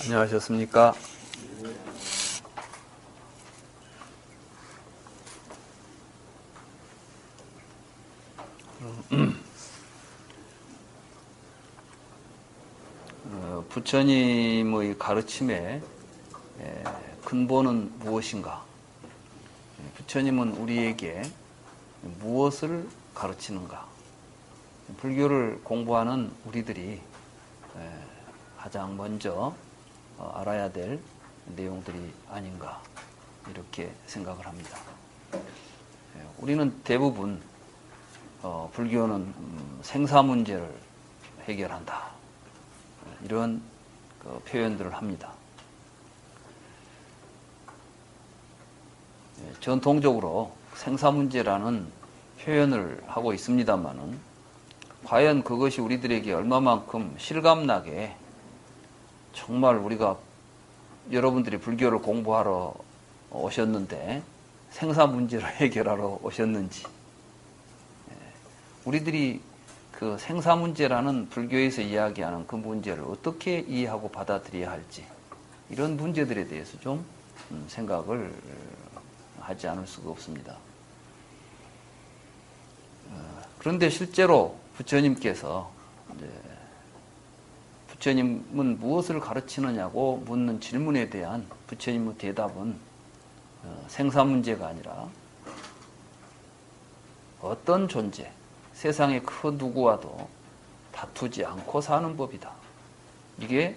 안녕하셨습니까? 부처님의 가르침의 근본은 무엇인가? 부처님은 우리에게 무엇을 가르치는가? 불교를 공부하는 우리들이 가장 먼저 알아야 될 내용들이 아닌가 이렇게 생각을 합니다. 우리는 대부분 불교는 생사 문제를 해결한다 이런 표현들을 합니다. 전통적으로 생사 문제라는 표현을 하고 있습니다만은 과연 그것이 우리들에게 얼마만큼 실감나게 정말 우리가 여러분들이 불교를 공부하러 오셨는데 생사 문제를 해결하러 오셨는지, 우리들이 그 생사 문제라는 불교에서 이야기하는 그 문제를 어떻게 이해하고 받아들여야 할지 이런 문제들에 대해서 좀 생각을 하지 않을 수가 없습니다. 그런데 실제로 부처님께서 부처님은 무엇을 가르치느냐고 묻는 질문에 대한 부처님의 대답은 생사 문제가 아니라 어떤 존재, 세상의 그 누구와도 다투지 않고 사는 법이다. 이게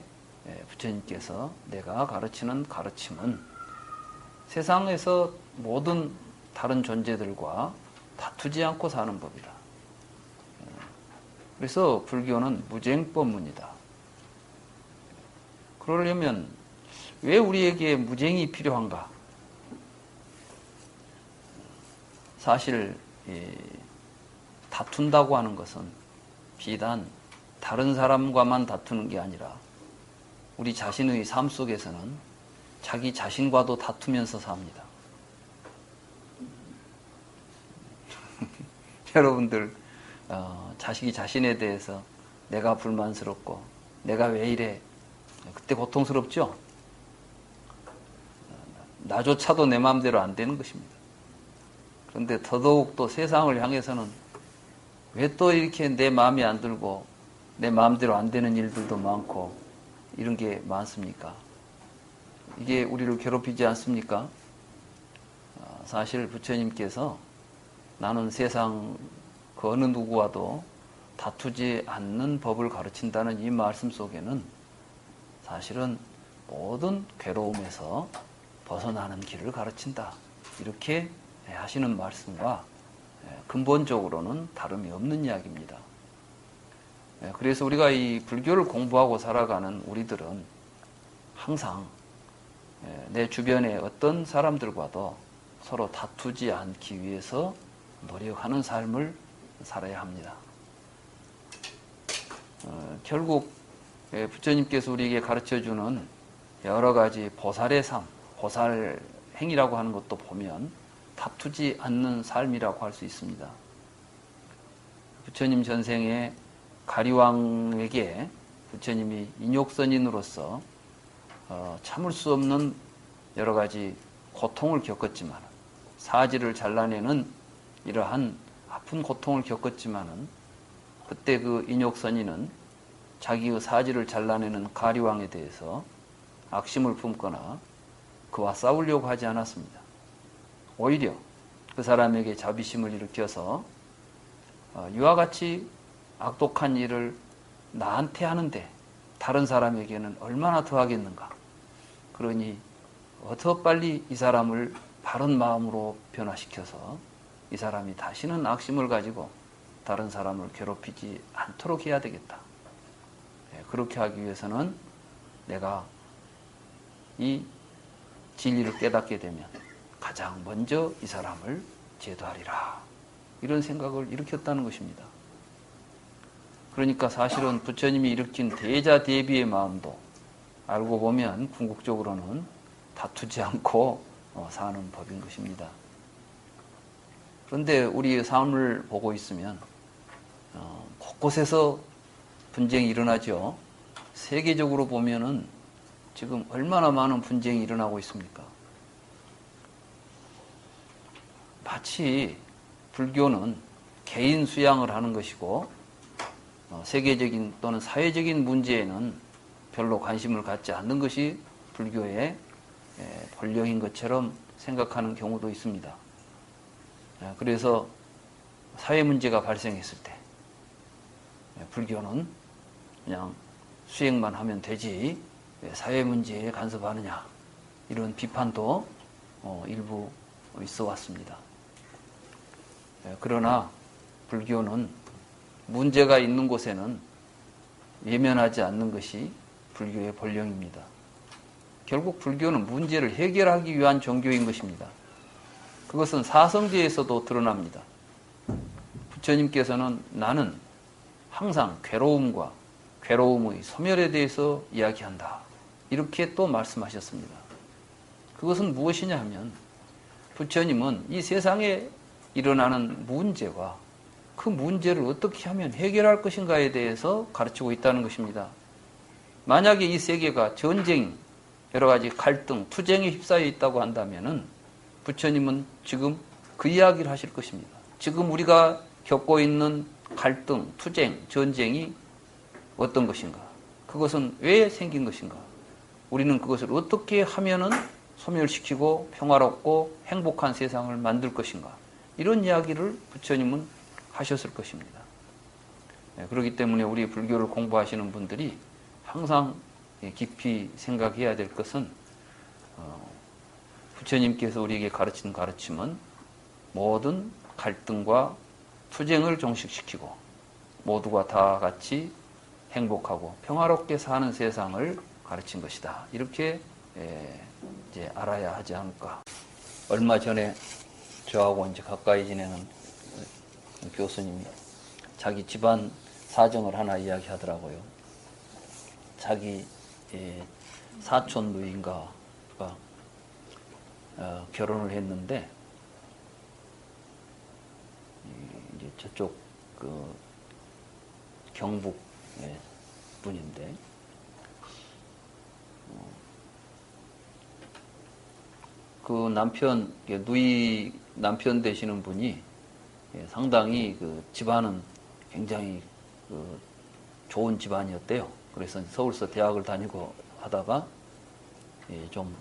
부처님께서 내가 가르치는 가르침은 세상에서 모든 다른 존재들과 다투지 않고 사는 법이다. 그래서 불교는 무쟁법문이다. 그러려면 왜 우리에게 무쟁이 필요한가? 사실 다툰다고 하는 것은 비단 다른 사람과만 다투는 게 아니라 우리 자신의 삶 속에서는 자기 자신과도 다투면서 삽니다. 여러분들 자식이 자신에 대해서 내가 불만스럽고 내가 왜 이래? 그때 고통스럽죠? 나조차도 내 마음대로 안 되는 것입니다. 그런데 더더욱 또 세상을 향해서는 왜 또 이렇게 내 마음이 안 들고 내 마음대로 안 되는 일들도 많고 이런 게 많습니까? 이게 우리를 괴롭히지 않습니까? 사실 부처님께서 나는 세상 그 어느 누구와도 다투지 않는 법을 가르친다는 이 말씀 속에는 사실은 모든 괴로움에서 벗어나는 길을 가르친다. 이렇게 하시는 말씀과 근본적으로는 다름이 없는 이야기입니다. 그래서 우리가 이 불교를 공부하고 살아가는 우리들은 항상 내 주변의 어떤 사람들과도 서로 다투지 않기 위해서 노력하는 삶을 살아야 합니다. 결국 부처님께서 우리에게 가르쳐주는 여러 가지 보살의 삶, 보살 행위라고 하는 것도 보면 다투지 않는 삶이라고 할 수 있습니다. 부처님 전생에 가리왕에게 부처님이 인욕선인으로서 참을 수 없는 여러 가지 고통을 겪었지만 사지를 잘라내는 이러한 아픈 고통을 겪었지만은 그때 그 인욕선인은 자기의 사지를 잘라내는 가리왕에 대해서 악심을 품거나 그와 싸우려고 하지 않았습니다. 오히려 그 사람에게 자비심을 일으켜서 이와 같이 악독한 일을 나한테 하는데 다른 사람에게는 얼마나 더 하겠는가. 그러니 더 빨리 이 사람을 바른 마음으로 변화시켜서 이 사람이 다시는 악심을 가지고 다른 사람을 괴롭히지 않도록 해야 되겠다. 그렇게 하기 위해서는 내가 이 진리를 깨닫게 되면 가장 먼저 이 사람을 제도하리라. 이런 생각을 일으켰다는 것입니다. 그러니까 사실은 부처님이 일으킨 대자 대비의 마음도 알고 보면 궁극적으로는 다투지 않고 사는 법인 것입니다. 그런데 우리의 삶을 보고 있으면 곳곳에서 분쟁이 일어나죠. 세계적으로 보면은 지금 얼마나 많은 분쟁이 일어나고 있습니까? 마치 불교는 개인 수양을 하는 것이고 세계적인 또는 사회적인 문제에는 별로 관심을 갖지 않는 것이 불교의 본령인 것처럼 생각하는 경우도 있습니다. 그래서 사회 문제가 발생했을 때 불교는 그냥 수행만 하면 되지 왜 사회 문제에 간섭하느냐 이런 비판도 일부 있어 왔습니다. 그러나 불교는 문제가 있는 곳에는 외면하지 않는 것이 불교의 본령입니다. 결국 불교는 문제를 해결하기 위한 종교인 것입니다. 그것은 사성제에서도 드러납니다. 부처님께서는 나는 항상 괴로움과 괴로움의 소멸에 대해서 이야기한다. 이렇게 또 말씀하셨습니다. 그것은 무엇이냐 하면 부처님은 이 세상에 일어나는 문제와 그 문제를 어떻게 하면 해결할 것인가에 대해서 가르치고 있다는 것입니다. 만약에 이 세계가 전쟁, 여러 가지 갈등, 투쟁에 휩싸여 있다고 한다면은 부처님은 지금 그 이야기를 하실 것입니다. 지금 우리가 겪고 있는 갈등, 투쟁, 전쟁이 어떤 것인가? 그것은 왜 생긴 것인가? 우리는 그것을 어떻게 하면은 소멸시키고 평화롭고 행복한 세상을 만들 것인가? 이런 이야기를 부처님은 하셨을 것입니다. 그렇기 때문에 우리 불교를 공부하시는 분들이 항상 깊이 생각해야 될 것은 부처님께서 우리에게 가르친 가르침은 모든 갈등과 투쟁을 종식시키고 모두가 다 같이 행복하고 평화롭게 사는 세상을 가르친 것이다. 이렇게 이제 알아야 하지 않을까. 얼마 전에 저하고 이제 가까이 지내는 교수님이 자기 집안 사정을 하나 이야기하더라고요. 자기 사촌 누인가가 결혼을 했는데 이제 저쪽 그 경북 분인데 그 남편 누이 남편 되시는 분이 상당히 그 집안은 굉장히 그 좋은 집안이었대요. 그래서 서울서 대학을 다니고 하다가 좀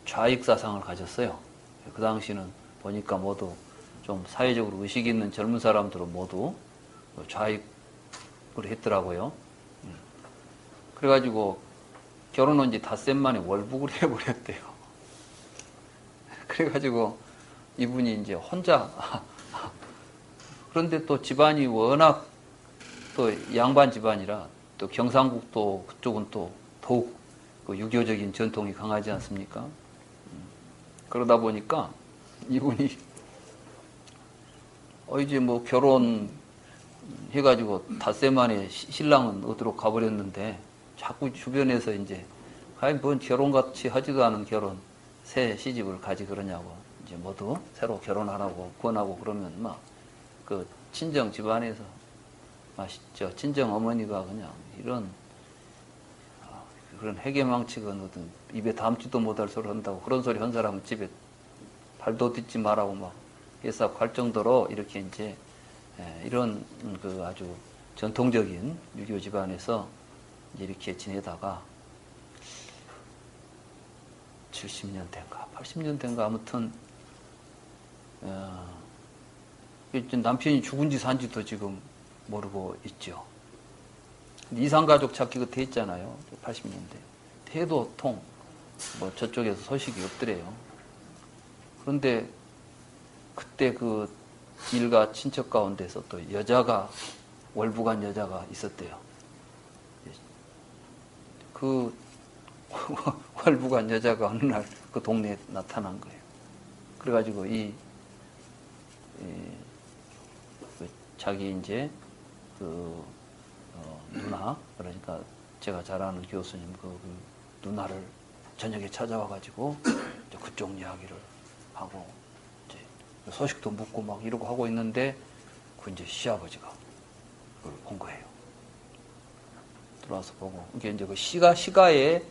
좌익사상을 가졌어요. 그 당시는 보니까 모두 좀 사회적으로 의식 있는 젊은 사람들은 모두 좌익을 했더라고요. 그래가지고 결혼한 지 닷새 만에 월북을 해버렸대요. 그래가지고 이분이 이제 혼자 그런데 또 집안이 워낙 또 양반 집안이라 또 경상북도 그쪽은 또 더욱 그 유교적인 전통이 강하지 않습니까? 그러다 보니까 이분이 이제 뭐 결혼 해가지고 닷새 만에 신랑은 어디로 가버렸는데 자꾸 주변에서 이제 아니 뭔 결혼같이 하지도 않은 결혼 새 시집을 가지 그러냐고 이제 모두 새로 결혼하라고 권하고 그러면 막 그 친정 집안에서 맛있죠. 친정 어머니가 그냥 이런 그런 해괴망측은 어떤 입에 담지도 못할 소리 한다고 그런 소리 한 사람은 집에 발도 딛지 말라고 막 해서 갈 정도로 이렇게 이제 이런 그 아주 전통적인 유교 집안에서 이제 이렇게 지내다가 70년대인가 80년대인가 아무튼 남편이 죽은지 산지도 지금 모르고 있죠. 이산가족 찾기 그때 했잖아요. 80년대. 태도통 뭐 저쪽에서 소식이 없더래요. 그런데 그때 그 일가 친척 가운데서 또 여자가 월북한 여자가 있었대요. 그 월북한 여자가 어느 날 그 동네에 나타난 거예요. 그래가지고 자기 이제 누나, 그러니까 제가 잘 아는 교수님 그 누나를 저녁에 찾아와가지고 이제 그쪽 이야기를 하고 이제 소식도 묻고 막 이러고 하고 있는데 그 이제 시아버지가 그걸 본 거예요. 들어와서 보고 이게 이제 그 시가에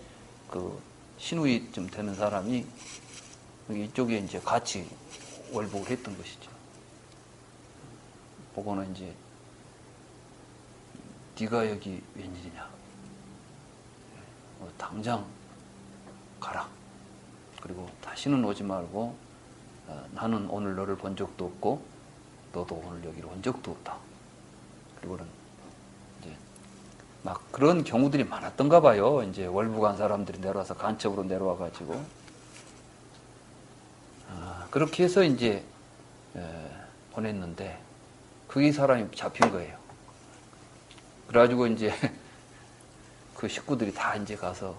그 신우이쯤 되는 사람이 이쪽에 이제 같이 월북을 했던 것이죠. 보고는 이제 네가 여기 웬일이냐? 당장 가라. 그리고 다시는 오지 말고 나는 오늘 너를 본 적도 없고 너도 오늘 여기로 온 적도 없다. 그리고는 이제 막 그런 경우들이 많았던가 봐요. 이제 월북한 사람들이 내려와서 간첩으로 내려와가지고 그렇게 해서 이제 보냈는데 그게 사람이 잡힌 거예요. 그래가지고 이제 그 식구들이 다 이제 가서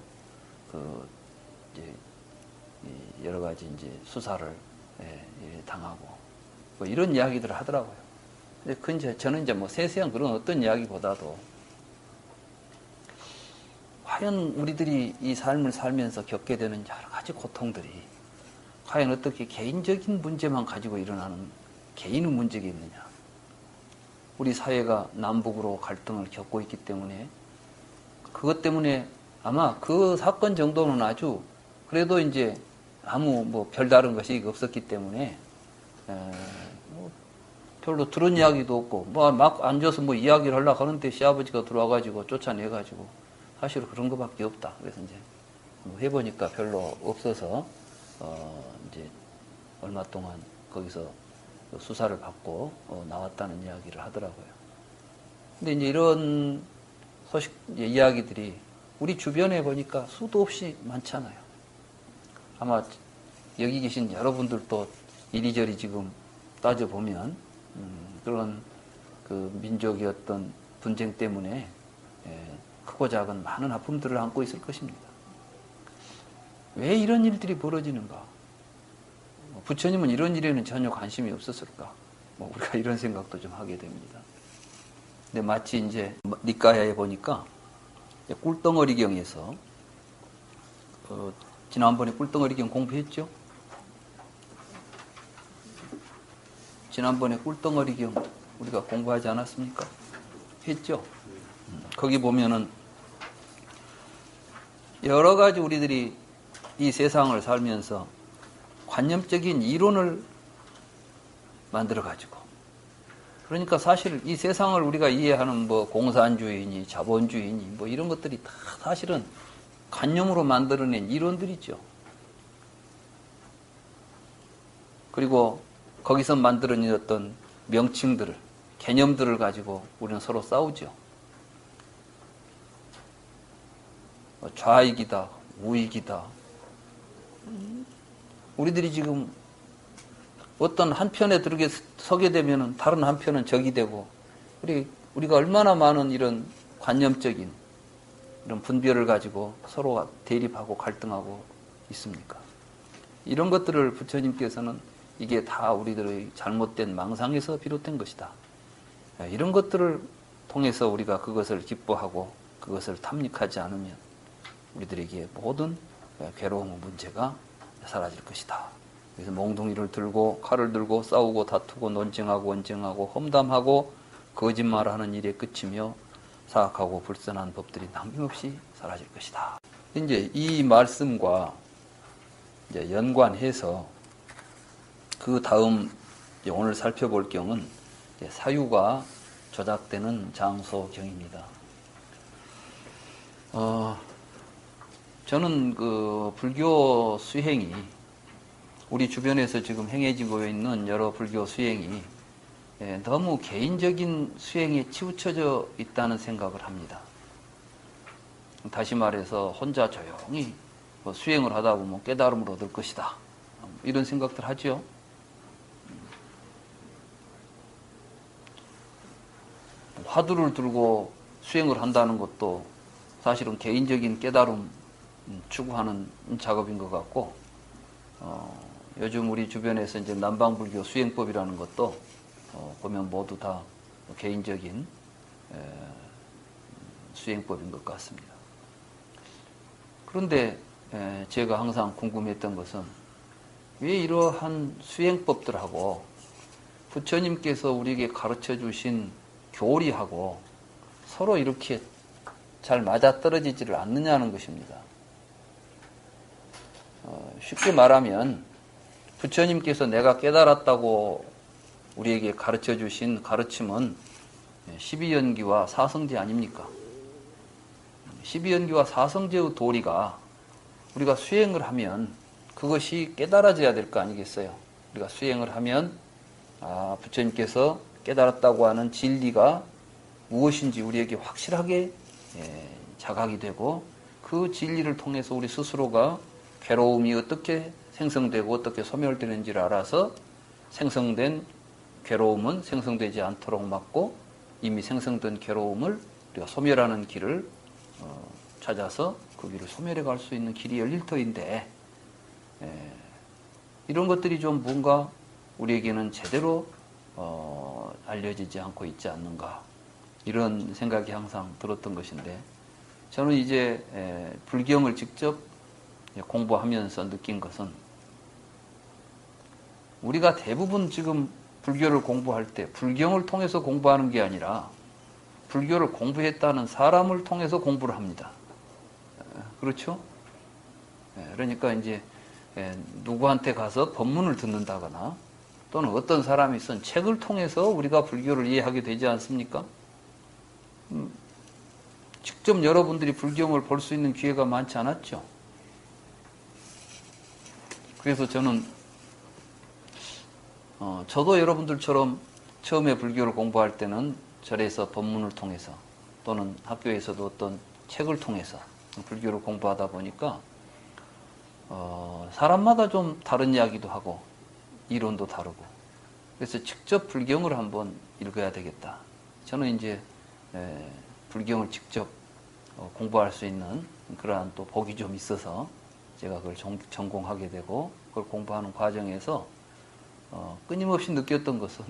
그 이제 여러 가지 이제 수사를 당하고 뭐 이런 이야기들을 하더라고요. 근데 그 이제 저는 이제 뭐 세세한 그런 어떤 이야기보다도 과연 우리들이 이 삶을 살면서 겪게 되는 여러 가지 고통들이 과연 어떻게 개인적인 문제만 가지고 일어나는 개인의 문제겠느냐. 우리 사회가 남북으로 갈등을 겪고 있기 때문에 그것 때문에 아마 그 사건 정도는 아주 그래도 이제 아무 뭐 별다른 것이 없었기 때문에 뭐 별로 들은 이야기도 없고 뭐 막 앉아서 뭐 이야기를 하려고 하는데 시아버지가 들어와가지고 쫓아내가지고 사실 그런 것밖에 없다. 그래서 이제 뭐 해보니까 별로 없어서 이제 얼마 동안 거기서 수사를 받고 나왔다는 이야기를 하더라고요. 근데 이제 이런 소식 이야기들이 우리 주변에 보니까 수도 없이 많잖아요. 아마 여기 계신 여러분들도 이리저리 지금 따져보면 그런 그 민족의 어떤 분쟁 때문에 크고 작은 많은 아픔들을 안고 있을 것입니다. 왜 이런 일들이 벌어지는가? 부처님은 이런 일에는 전혀 관심이 없었을까? 뭐 우리가 이런 생각도 좀 하게 됩니다. 근데 마치 이제 니까야에 보니까 꿀덩어리경에서 지난번에 꿀덩어리경 공부했죠? 지난번에 꿀덩어리경 우리가 공부하지 않았습니까? 했죠? 거기 보면은 여러 가지 우리들이 이 세상을 살면서 관념적인 이론을 만들어가지고 그러니까 사실 이 세상을 우리가 이해하는 뭐 공산주의니 자본주의니 뭐 이런 것들이 다 사실은 관념으로 만들어낸 이론들이죠. 그리고 거기서 만들어낸 어떤 명칭들을 개념들을 가지고 우리는 서로 싸우죠. 좌익이다, 우익이다. 우리들이 지금 어떤 한편에 서게 되면 다른 한편은 적이 되고 우리가 얼마나 많은 이런 관념적인 이런 분별을 가지고 서로 대립하고 갈등하고 있습니까? 이런 것들을 부처님께서는 이게 다 우리들의 잘못된 망상에서 비롯된 것이다. 이런 것들을 통해서 우리가 그것을 기뻐하고 그것을 탐닉하지 않으면 우리들에게 모든 괴로움의 문제가 사라질 것이다. 그래서 몽둥이를 들고 칼을 들고 싸우고 다투고 논쟁하고 언쟁하고 험담하고 거짓말하는 일에 그치며 사악하고 불선한 법들이 남김없이 사라질 것이다. 이제 이 말씀과 이제 연관해서 그 다음 오늘 살펴볼 경은 사유가 조작되는 장소경입니다. 저는 그 불교 수행이 우리 주변에서 지금 행해지고 있는 여러 불교 수행이 너무 개인적인 수행에 치우쳐져 있다는 생각을 합니다. 다시 말해서 혼자 조용히 수행을 하다 보면 깨달음을 얻을 것이다. 이런 생각들 하죠. 화두를 들고 수행을 한다는 것도 사실은 개인적인 깨달음 추구하는 작업인 것 같고, 요즘 우리 주변에서 이제 남방불교 수행법이라는 것도 보면 모두 다 개인적인 수행법인 것 같습니다. 그런데 제가 항상 궁금했던 것은 왜 이러한 수행법들하고 부처님께서 우리에게 가르쳐 주신 교리하고 서로 이렇게 잘 맞아떨어지지를 않느냐는 것입니다. 쉽게 말하면 부처님께서 내가 깨달았다고 우리에게 가르쳐 주신 가르침은 12연기와 사성제 아닙니까? 12연기와 사성제의 도리가 우리가 수행을 하면 그것이 깨달아져야 될 거 아니겠어요? 우리가 수행을 하면 부처님께서 깨달았다고 하는 진리가 무엇인지 우리에게 확실하게 자각이 되고 그 진리를 통해서 우리 스스로가 괴로움이 어떻게 생성되고 어떻게 소멸되는지를 알아서 생성된 괴로움은 생성되지 않도록 막고 이미 생성된 괴로움을 우리가 소멸하는 길을 찾아서 그 길을 소멸해 갈 수 있는 길이 열릴 터인데 이런 것들이 좀 뭔가 우리에게는 제대로 알려지지 않고 있지 않는가 이런 생각이 항상 들었던 것인데 저는 이제 불경을 직접 공부하면서 느낀 것은 우리가 대부분 지금 불교를 공부할 때 불경을 통해서 공부하는 게 아니라 불교를 공부했다는 사람을 통해서 공부를 합니다. 그렇죠? 그러니까 이제 누구한테 가서 법문을 듣는다거나 또는 어떤 사람이 쓴 책을 통해서 우리가 불교를 이해하게 되지 않습니까? 직접 여러분들이 불경을 볼 수 있는 기회가 많지 않았죠. 그래서 저는 저도 여러분들처럼 처음에 불교를 공부할 때는 절에서 법문을 통해서 또는 학교에서도 어떤 책을 통해서 불교를 공부하다 보니까 사람마다 좀 다른 이야기도 하고 이론도 다르고 그래서 직접 불경을 한번 읽어야 되겠다. 저는 이제 불경을 직접 공부할 수 있는 그러한 또 복이 좀 있어서 제가 그걸 전공하게 되고 그걸 공부하는 과정에서 끊임없이 느꼈던 것은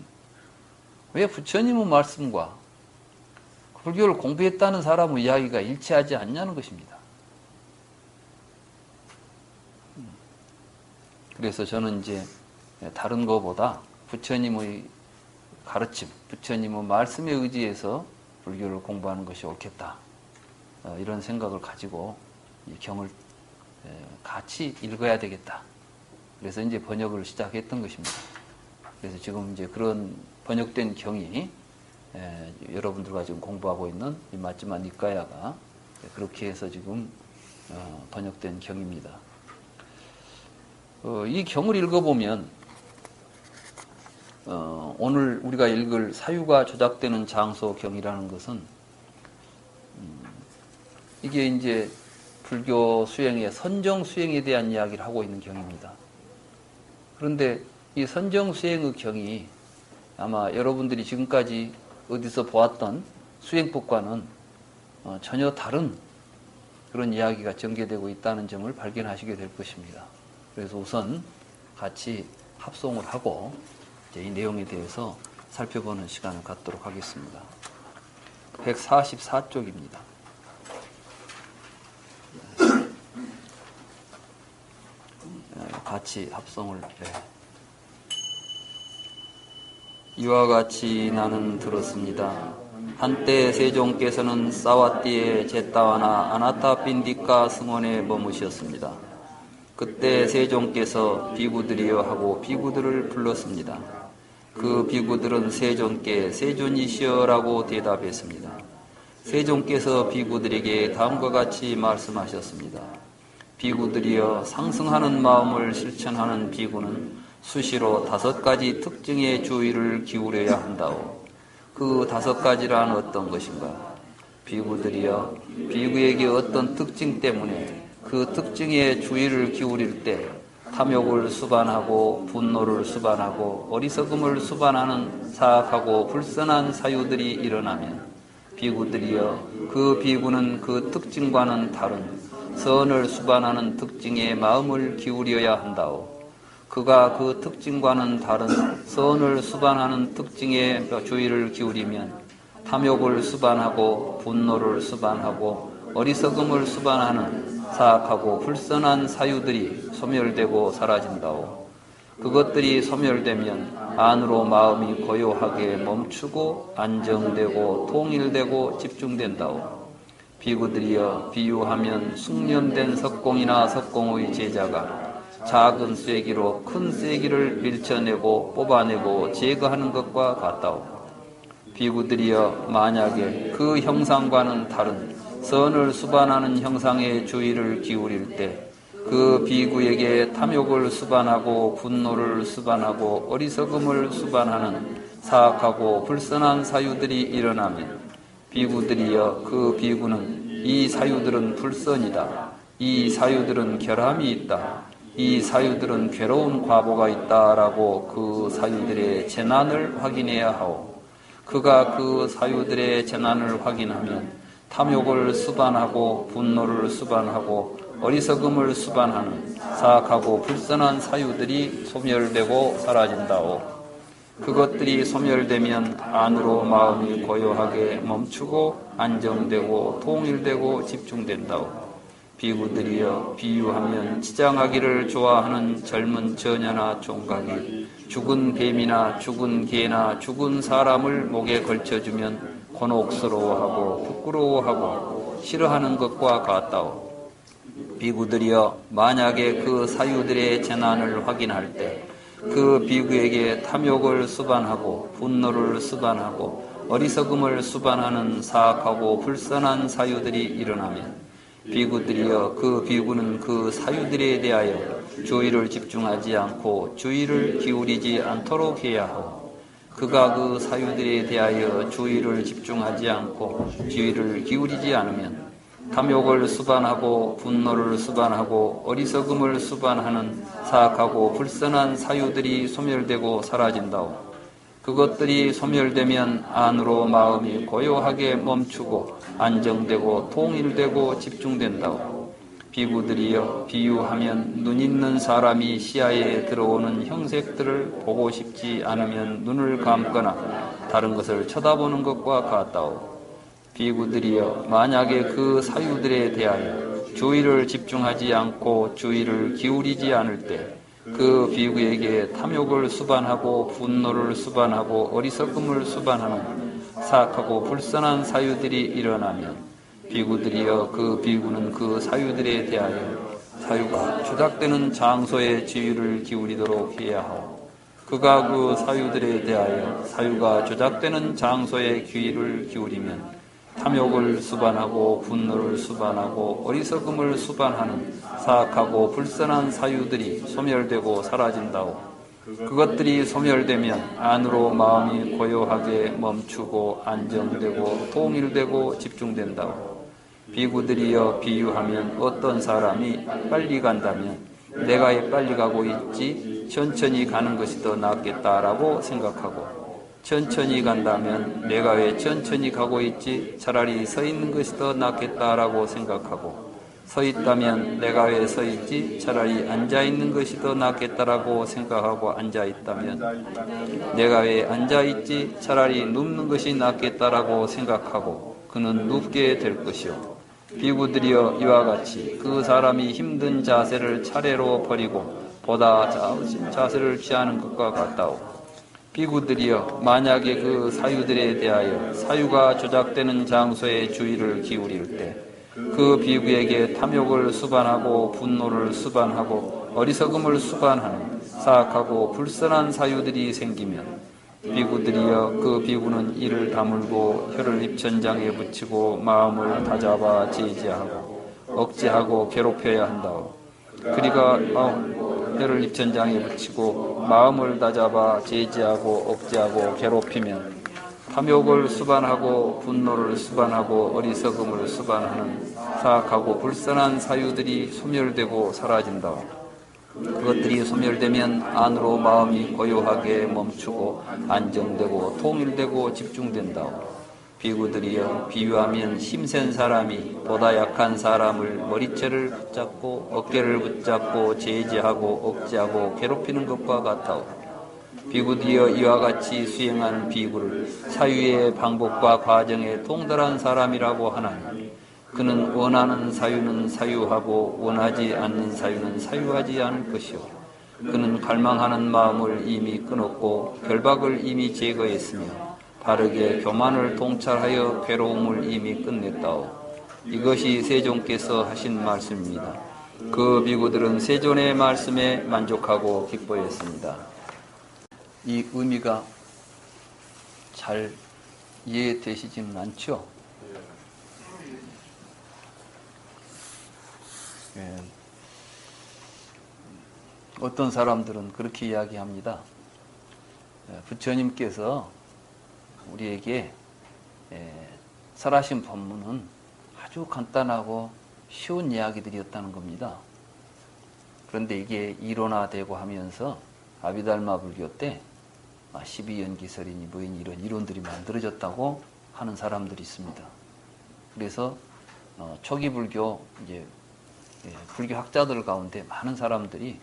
왜 부처님의 말씀과 불교를 공부했다는 사람의 이야기가 일치하지 않냐는 것입니다. 그래서 저는 이제 다른 것보다 부처님의 가르침, 부처님의 말씀에 의지해서 불교를 공부하는 것이 옳겠다. 이런 생각을 가지고 이 경을 같이 읽어야 되겠다. 그래서 이제 번역을 시작했던 것입니다. 그래서 지금 이제 그런 번역된 경이 여러분들과 지금 공부하고 있는 이 마지막 니까야가 그렇게 해서 지금 번역된 경입니다. 이 경을 읽어보면 오늘 우리가 읽을 사유가 조작되는 장소 경이라는 것은 이게 이제 불교 수행의 선정 수행에 대한 이야기를 하고 있는 경입니다. 그런데 이 선정 수행의 경이 아마 여러분들이 지금까지 어디서 보았던 수행법과는 전혀 다른 그런 이야기가 전개되고 있다는 점을 발견하시게 될 것입니다. 그래서 우선 같이 합송을 하고 이제 이 내용에 대해서 살펴보는 시간을 갖도록 하겠습니다. 144쪽입니다. 같이 합성을 이와 같이 나는 들었습니다. 한때 세종께서는 사와띠의 제따와나 아나타빈디카 승원에 머무셨습니다. 그때 세종께서 비구들이여 하고 비구들을 불렀습니다. 그 비구들은 세존께 세존이시여라고 대답했습니다. 세종께서 비구들에게 다음과 같이 말씀하셨습니다. 비구들이여 상승하는 마음을 실천하는 비구는 수시로 5가지 특징의 주의를 기울여야 한다오. 그 5가지란 어떤 것인가? 비구들이여 비구에게 어떤 특징 때문에 그 특징에 주의를 기울일 때 탐욕을 수반하고 분노를 수반하고 어리석음을 수반하는 사악하고 불선한 사유들이 일어나면 비구들이여 그 비구는 그 특징과는 다른 선을 수반하는 특징에 마음을 기울여야 한다오. 그가 그 특징과는 다른 선을 수반하는 특징에 주의를 기울이면 탐욕을 수반하고 분노를 수반하고 어리석음을 수반하는 사악하고 불선한 사유들이 소멸되고 사라진다오. 그것들이 소멸되면 안으로 마음이 고요하게 멈추고 안정되고 통일되고 집중된다오. 비구들이여 비유하면 숙련된 석공이나 석공의 제자가 작은 쐐기로 큰 쐐기를 밀쳐내고 뽑아내고 제거하는 것과 같다오. 비구들이여 만약에 그 형상과는 다른 선을 수반하는 형상의 주의를 기울일 때 그 비구에게 탐욕을 수반하고 분노를 수반하고 어리석음을 수반하는 사악하고 불선한 사유들이 일어나면 비구들이여 그 비구는 이 사유들은 불선이다. 이 사유들은 결함이 있다. 이 사유들은 괴로운 과보가 있다라고 그 사유들의 재난을 확인해야 하오. 그가 그 사유들의 재난을 확인하면 탐욕을 수반하고 분노를 수반하고 어리석음을 수반하는 사악하고 불선한 사유들이 소멸되고 사라진다오. 그것들이 소멸되면 안으로 마음이 고요하게 멈추고 안정되고 통일되고 집중된다오. 비구들이여 비유하면 치장하기를 좋아하는 젊은 처녀나 총각이 죽은 뱀이나 죽은 개나 죽은 사람을 목에 걸쳐주면 곤혹스러워하고 부끄러워하고 싫어하는 것과 같다오. 비구들이여 만약에 그 사유들의 재난을 확인할 때 그 비구에게 탐욕을 수반하고 분노를 수반하고 어리석음을 수반하는 사악하고 불선한 사유들이 일어나면 비구들이여 그 비구는 그 사유들에 대하여 주의를 집중하지 않고 주의를 기울이지 않도록 해야 하오. 그가 그 사유들에 대하여 주의를 집중하지 않고 주의를 기울이지 않으면 탐욕을 수반하고 분노를 수반하고 어리석음을 수반하는 사악하고 불선한 사유들이 소멸되고 사라진다오. 그것들이 소멸되면 안으로 마음이 고요하게 멈추고 안정되고 통일되고 집중된다오. 비구들이여 비유하면 눈 있는 사람이 시야에 들어오는 형색들을 보고 싶지 않으면 눈을 감거나 다른 것을 쳐다보는 것과 같다오. 비구들이여 만약에 그 사유들에 대하여 주의를 집중하지 않고 주의를 기울이지 않을 때 그 비구에게 탐욕을 수반하고 분노를 수반하고 어리석음을 수반하는 사악하고 불선한 사유들이 일어나면 비구들이여 그 비구는 그 사유들에 대하여 사유가 조작되는 장소에 주의를 기울이도록 해야 하오. 그가 그 사유들에 대하여 사유가 조작되는 장소에 귀를 기울이면 탐욕을 수반하고 분노를 수반하고 어리석음을 수반하는 사악하고 불선한 사유들이 소멸되고 사라진다오. 그것들이 소멸되면 안으로 마음이 고요하게 멈추고 안정되고 통일되고 집중된다오. 비구들이여 비유하면 어떤 사람이 빨리 간다면 내가 왜 빨리 가고 있지? 천천히 가는 것이 더 낫겠다라고 생각하고 천천히 간다면 내가 왜 천천히 가고 있지? 차라리 서 있는 것이 더 낫겠다라고 생각하고 서 있다면 내가 왜 서 있지? 차라리 앉아 있는 것이 더 낫겠다라고 생각하고 앉아 있다면 내가 왜 앉아 있지? 차라리 눕는 것이 낫겠다라고 생각하고 그는 눕게 될 것이요. 비구들이여 이와 같이 그 사람이 힘든 자세를 차례로 버리고 보다 자으신 자세를 취하는 것과 같다오. 비구들이여 만약에 그 사유들에 대하여 사유가 조작되는 장소에 주의를 기울일 때 그 비구에게 탐욕을 수반하고 분노를 수반하고 어리석음을 수반하는 사악하고 불선한 사유들이 생기면 비구들이여 그 비구는 이를 다물고 혀를 입천장에 붙이고 마음을 다잡아 제지하고 억제하고 괴롭혀야 한다오. 그리가 혀를 입천장에 붙이고 마음을 다잡아 제지하고 억제하고 괴롭히면 탐욕을 수반하고 분노를 수반하고 어리석음을 수반하는 사악하고 불선한 사유들이 소멸되고 사라진다. 그것들이 소멸되면 안으로 마음이 고요하게 멈추고 안정되고 통일되고 집중된다. 비구들이여 비유하면 힘센 사람이 보다 약한 사람을 머리채를 붙잡고 어깨를 붙잡고 제지하고 억제하고 괴롭히는 것과 같아오. 비구들이여 이와 같이 수행한 비구를 사유의 방법과 과정에 동달한 사람이라고 하나니 그는 원하는 사유는 사유하고 원하지 않는 사유는 사유하지 않을 것이요. 그는 갈망하는 마음을 이미 끊었고 결박을 이미 제거했으며 바르게 교만을 통찰하여 괴로움을 이미 끝냈다오. 이것이 세존께서 하신 말씀입니다. 그 비구들은 세존의 말씀에 만족하고 기뻐했습니다. 이 의미가 잘 이해되시지는 않죠? 예. 어떤 사람들은 그렇게 이야기합니다. 부처님께서 우리에게 설하신 법문은 아주 간단하고 쉬운 이야기들이었다는 겁니다. 그런데 이게 이론화되고 하면서 아비달마 불교 때 12연기설이니 뭐니 이런 이론들이 만들어졌다고 하는 사람들이 있습니다. 그래서 초기 불교 이제 불교 학자들 가운데 많은 사람들이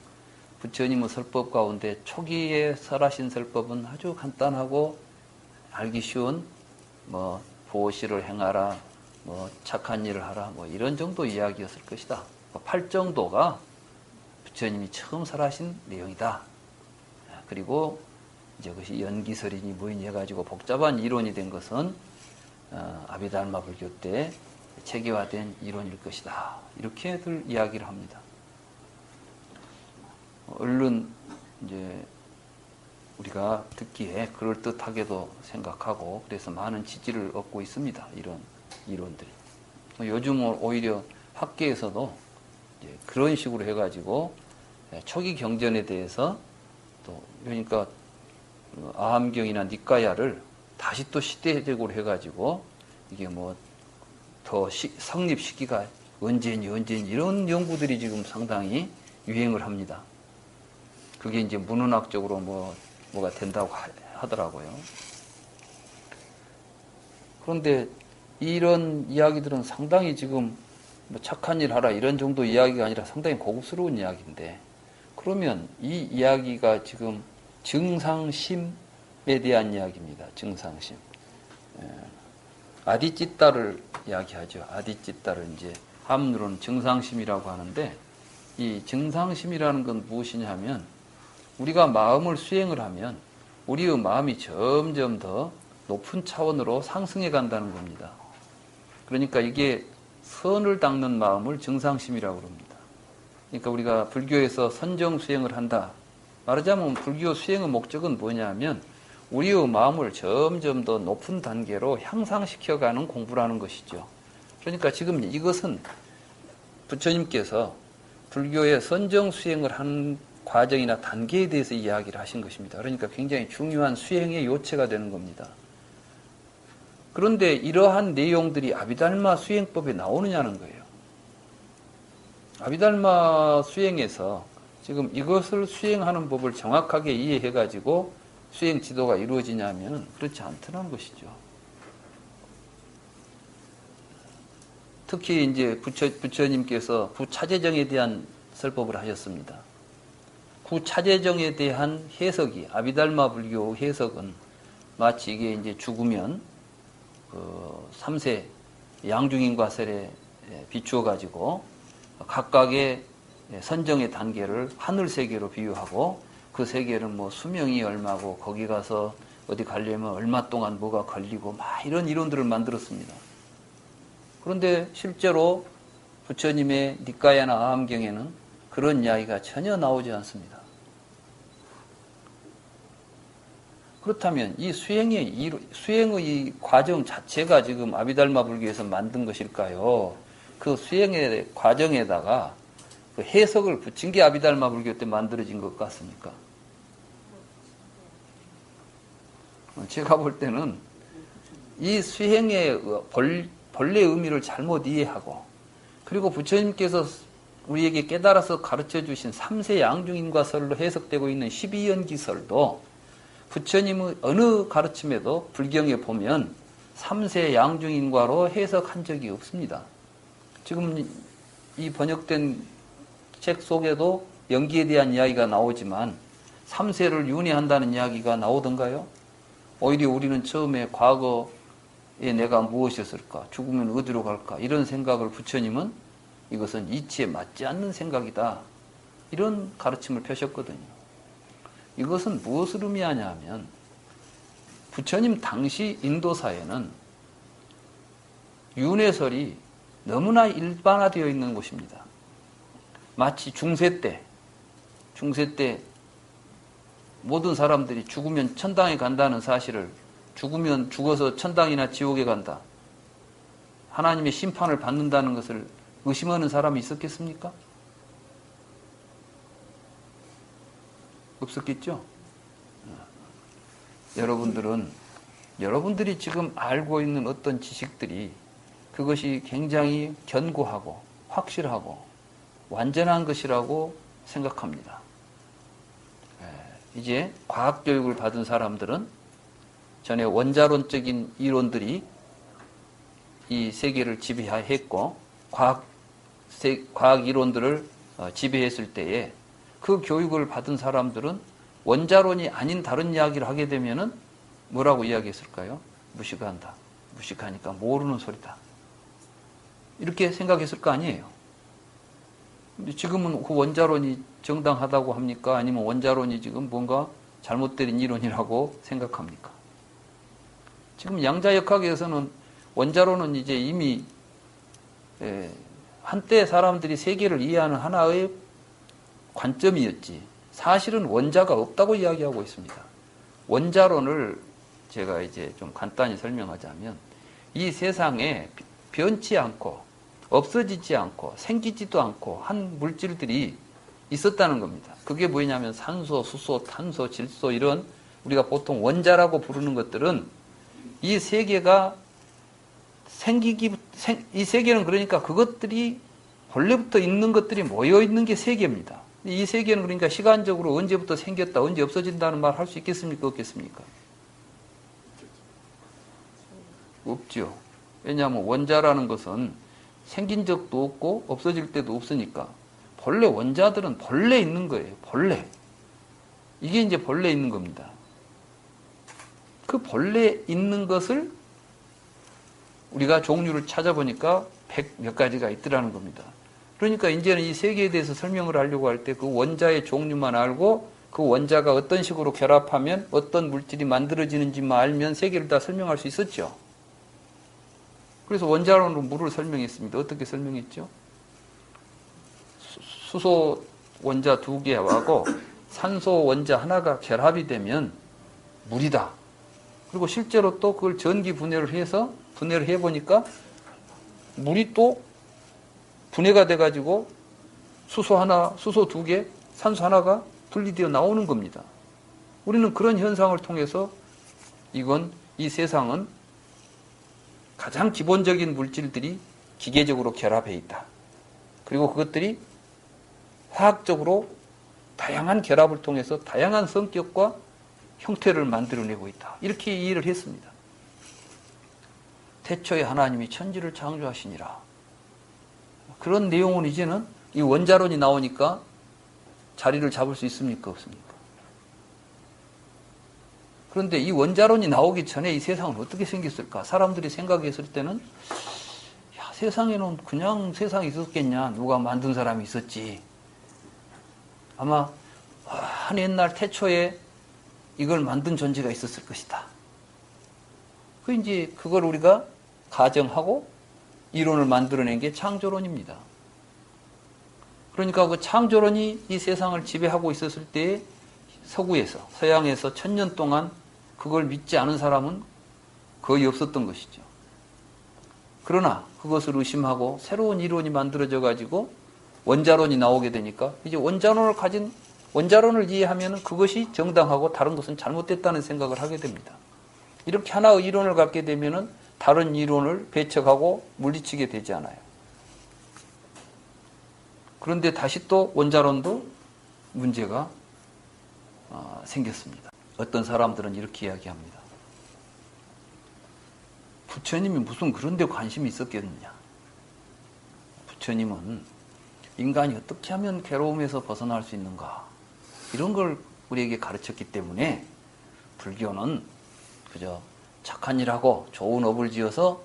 부처님의 설법 가운데 초기에 설하신 설법은 아주 간단하고 알기 쉬운 뭐 보시를 행하라, 뭐 착한 일을 하라, 뭐 이런 정도 이야기였을 것이다. 8정도가 부처님이 처음 설하신 내용이다. 그리고 이제 그것이 연기설이니 뭐니 해가지고 복잡한 이론이 된 것은 아비달마 불교 때 체계화된 이론일 것이다. 이렇게들 이야기를 합니다. 얼른 이제 우리가 듣기에 그럴듯하게도 생각하고 그래서 많은 지지를 얻고 있습니다. 이런 이론들이. 요즘은 오히려 학계에서도 이제 그런 식으로 해가지고 초기 경전에 대해서 또 그러니까 아함경이나 니까야를 다시 또 시대적으로 해가지고 이게 뭐 더 성립 시기가 언제니 이런 연구들이 지금 상당히 유행을 합니다. 그게 이제 문헌학적으로 뭐가 된다고 하더라고요. 그런데 이런 이야기들은 상당히 지금 뭐 착한 일 하라 이런 정도 이야기가 아니라 상당히 고급스러운 이야기인데 그러면 이 이야기가 지금 증상심에 대한 이야기입니다. 증상심. 아디찌따를 이야기하죠. 아디찌따를 이제 한문으로는 증상심이라고 하는데 이 증상심이라는 건 무엇이냐 하면 우리가 마음을 수행을 하면 우리의 마음이 점점 더 높은 차원으로 상승해 간다는 겁니다. 그러니까 이게 선을 닦는 마음을 증상심이라고 합니다. 그러니까 우리가 불교에서 선정 수행을 한다. 말하자면 불교 수행의 목적은 뭐냐 하면 우리의 마음을 점점 더 높은 단계로 향상시켜가는 공부라는 것이죠. 그러니까 지금 이것은 부처님께서 불교의 선정 수행을 하는 과정이나 단계에 대해서 이야기를 하신 것입니다. 그러니까 굉장히 중요한 수행의 요체가 되는 겁니다. 그런데 이러한 내용들이 아비달마 수행법에 나오느냐는 거예요. 아비달마 수행에서 지금 이것을 수행하는 법을 정확하게 이해해가지고 수행 지도가 이루어지냐면 그렇지 않다는 것이죠. 특히 이제 부처님께서 구차재정에 대한 설법을 하셨습니다. 구차재정에 대한 해석이 아비달마 불교 해석은 마치 이게 이제 죽으면 그 3세 양중인과설에 비추어 가지고 각각의 선정의 단계를 하늘 세계로 비유하고 그 세계는 뭐 수명이 얼마고 거기 가서 어디 가려면 얼마 동안 뭐가 걸리고 막 이런 이론들을 만들었습니다. 그런데 실제로 부처님의 니까야나 아함경에는 그런 이야기가 전혀 나오지 않습니다. 그렇다면 이 수행의 이 과정 자체가 지금 아비달마 불교에서 만든 것일까요? 그 수행의 과정에다가 그 해석을 붙인 게 아비달마 불교 때 만들어진 것 같습니까? 제가 볼 때는 이 수행의 본래 의미를 잘못 이해하고 그리고 부처님께서 우리에게 깨달아서 가르쳐 주신 3세 양중인과설로 해석되고 있는 12연기설도 부처님의 어느 가르침에도 불경에 보면 3세 양중인과로 해석한 적이 없습니다. 지금 이 번역된 책 속에도 연기에 대한 이야기가 나오지만 3세를 윤회한다는 이야기가 나오던가요? 오히려 우리는 처음에 과거에 내가 무엇이었을까? 죽으면 어디로 갈까? 이런 생각을 부처님은 이것은 이치에 맞지 않는 생각이다. 이런 가르침을 펴셨거든요. 이것은 무엇을 의미하냐 하면 부처님 당시 인도사에는 윤회설이 너무나 일반화되어 있는 곳입니다. 마치 중세 때 모든 사람들이 죽으면 천당에 간다는 사실을, 죽으면 죽어서 천당이나 지옥에 간다, 하나님의 심판을 받는다는 것을 의심하는 사람이 있었겠습니까? 없었겠죠? 여러분들이 지금 알고 있는 어떤 지식들이 그것이 굉장히 견고하고 확실하고 완전한 것이라고 생각합니다. 이제 과학교육을 받은 사람들은 전에 원자론적인 이론들이 이 세계를 지배했고 과학 이론들을 지배했을 때에 그 교육을 받은 사람들은 원자론이 아닌 다른 이야기를 하게 되면은 뭐라고 이야기했을까요? 무식한다. 무식하니까 모르는 소리다. 이렇게 생각했을 거 아니에요. 근데 지금은 그 원자론이 정당하다고 합니까? 아니면 원자론이 지금 뭔가 잘못된 이론이라고 생각합니까? 지금 양자역학에서는 원자론은 이제 이미 한때 사람들이 세계를 이해하는 하나의 관점이었지, 사실은 원자가 없다고 이야기하고 있습니다. 원자론을 제가 이제 좀 간단히 설명하자면, 이 세상에 변치 않고 없어지지 않고 생기지도 않고 한 물질들이 있었다는 겁니다. 그게 뭐냐면 산소, 수소, 탄소, 질소, 이런 우리가 보통 원자라고 부르는 것들은 이 세계가 이 세계는 그러니까 그것들이 본래부터 있는 것들이 모여 있는 게 세계입니다. 이 세계는 그러니까 시간적으로 언제부터 생겼다, 언제 없어진다는 말 할 수 있겠습니까? 없겠습니까? 없죠. 왜냐하면 원자라는 것은 생긴 적도 없고 없어질 때도 없으니까 본래 원자들은 본래 있는 거예요. 본래. 이게 이제 본래 있는 겁니다. 그 본래 있는 것을 우리가 종류를 찾아보니까 100몇 가지가 있더라는 겁니다. 그러니까 이제는 이 세계에 대해서 설명을 하려고 할 때 그 원자의 종류만 알고 그 원자가 어떤 식으로 결합하면 어떤 물질이 만들어지는지만 알면 세계를 다 설명할 수 있었죠. 그래서 원자론으로 물을 설명했습니다. 어떻게 설명했죠? 수소 원자 2개하고 산소 원자 하나가 결합이 되면 물이다. 그리고 실제로 또 그걸 전기 분해를 해보니까 물이 또 분해가 돼가지고 수소 2개, 산소 하나가 분리되어 나오는 겁니다. 우리는 그런 현상을 통해서 이 세상은 가장 기본적인 물질들이 기계적으로 결합해 있다. 그리고 그것들이 화학적으로 다양한 결합을 통해서 다양한 성격과 형태를 만들어내고 있다. 이렇게 이해를 했습니다. 태초에 하나님이 천지를 창조하시니라. 그런 내용은 이제는 이 원자론이 나오니까 자리를 잡을 수 있습니까? 없습니까? 그런데 이 원자론이 나오기 전에 이 세상은 어떻게 생겼을까? 사람들이 생각했을 때는 세상에는 그냥 세상이 있었겠냐? 누가 만든 사람이 있었지. 아마 한 옛날 태초에 이걸 만든 존재가 있었을 것이다. 그걸 우리가 가정하고 이론을 만들어낸 게 창조론입니다. 그러니까 그 창조론이 이 세상을 지배하고 있었을 때에 서양에서 1000년 동안 그걸 믿지 않은 사람은 거의 없었던 것이죠. 그러나 그것을 의심하고 새로운 이론이 만들어져 가지고 원자론이 나오게 되니까 이제 원자론을 이해하면 그것이 정당하고 다른 것은 잘못됐다는 생각을 하게 됩니다. 이렇게 하나의 이론을 갖게 되면 다른 이론을 배척하고 물리치게 되지 않아요. 그런데 다시 또 원자론도 문제가 생겼습니다. 어떤 사람들은 이렇게 이야기합니다. 부처님이 무슨 그런 데 관심이 있었겠느냐. 부처님은 인간이 어떻게 하면 괴로움에서 벗어날 수 있는가, 이런 걸 우리에게 가르쳤기 때문에 불교는 그저 착한 일하고 좋은 업을 지어서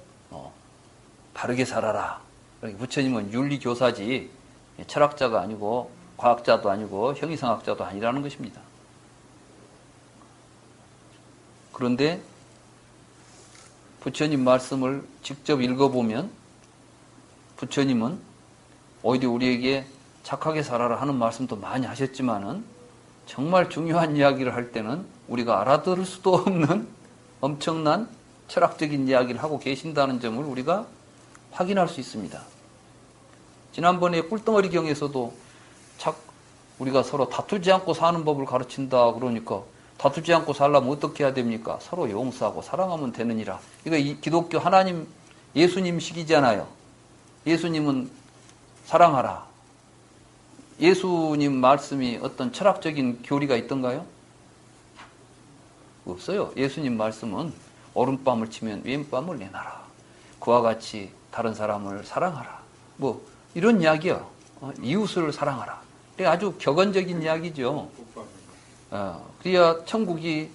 바르게 살아라. 부처님은 윤리교사지 철학자가 아니고 과학자도 아니고 형이상학자도 아니라는 것입니다. 그런데 부처님 말씀을 직접 읽어보면 부처님은 오히려 우리에게 착하게 살아라 하는 말씀도 많이 하셨지만은 정말 중요한 이야기를 할 때는 우리가 알아들을 수도 없는 엄청난 철학적인 이야기를 하고 계신다는 점을 우리가 확인할 수 있습니다. 지난번에 꿀덩어리경에서도 우리가 서로 다투지 않고 사는 법을 가르친다 그러니까 다투지 않고 살려면 어떻게 해야 됩니까? 서로 용서하고 사랑하면 되느니라. 이거 기독교 하나님 예수님식이잖아요. 예수님은 사랑하라. 예수님 말씀이 어떤 철학적인 교리가 있던가요? 없어요. 예수님 말씀은 오른밤을 치면 왼밤을 내놔라. 그와 같이 다른 사람을 사랑하라. 뭐 이런 이야기요. 이웃을 사랑하라. 아주 격언적인 이야기죠. 그래야 천국이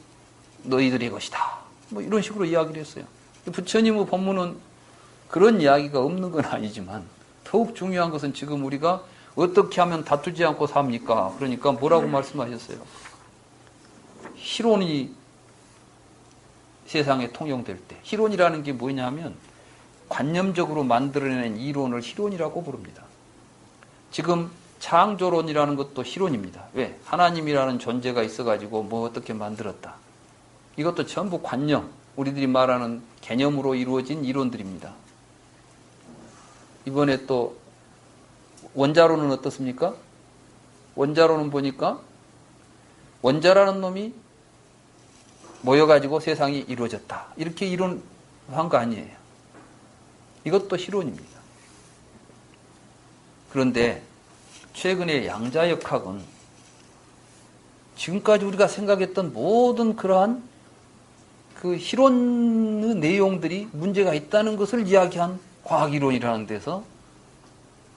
너희들의 것이다. 뭐 이런 식으로 이야기를 했어요. 부처님의 법문은 그런 이야기가 없는 건 아니지만 더욱 중요한 것은 지금 우리가 어떻게 하면 다투지 않고 삽니까? 그러니까 뭐라고 말씀하셨어요? 희론이 세상에 통용될 때, 희론이라는 게 뭐냐 하면 관념적으로 만들어낸 이론을 희론이라고 부릅니다. 지금 창조론이라는 것도 희론입니다. 왜? 하나님이라는 존재가 있어가지고 뭐 어떻게 만들었다. 이것도 전부 관념, 우리들이 말하는 개념으로 이루어진 이론들입니다. 이번에 또 원자론은 어떻습니까? 원자론은 보니까 원자라는 놈이 모여가지고 세상이 이루어졌다. 이렇게 이론한 거 아니에요. 이것도 희론입니다. 그런데 최근에 양자역학은 지금까지 우리가 생각했던 모든 그러한 그 희론의 내용들이 문제가 있다는 것을 이야기한 과학이론이라는 데서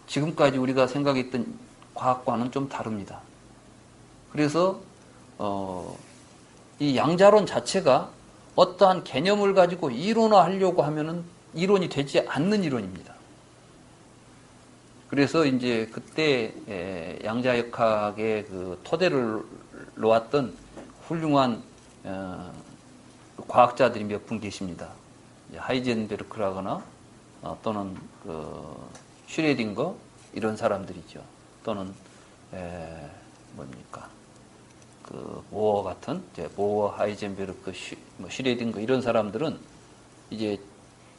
지금까지 우리가 생각했던 과학과는 좀 다릅니다. 그래서 이 양자론 자체가 어떠한 개념을 가지고 이론화하려고 하면은 이론이 되지 않는 이론입니다. 그래서 이제 그때 양자역학의 그 토대를 놓았던 훌륭한 과학자들이 몇 분 계십니다. 하이젠베르크라거나 또는 그 슈레딩거 이런 사람들이죠. 또는 뭡니까 그 모어 같은 모어, 하이젠베르크, 슈레딩거 이런 사람들은 이제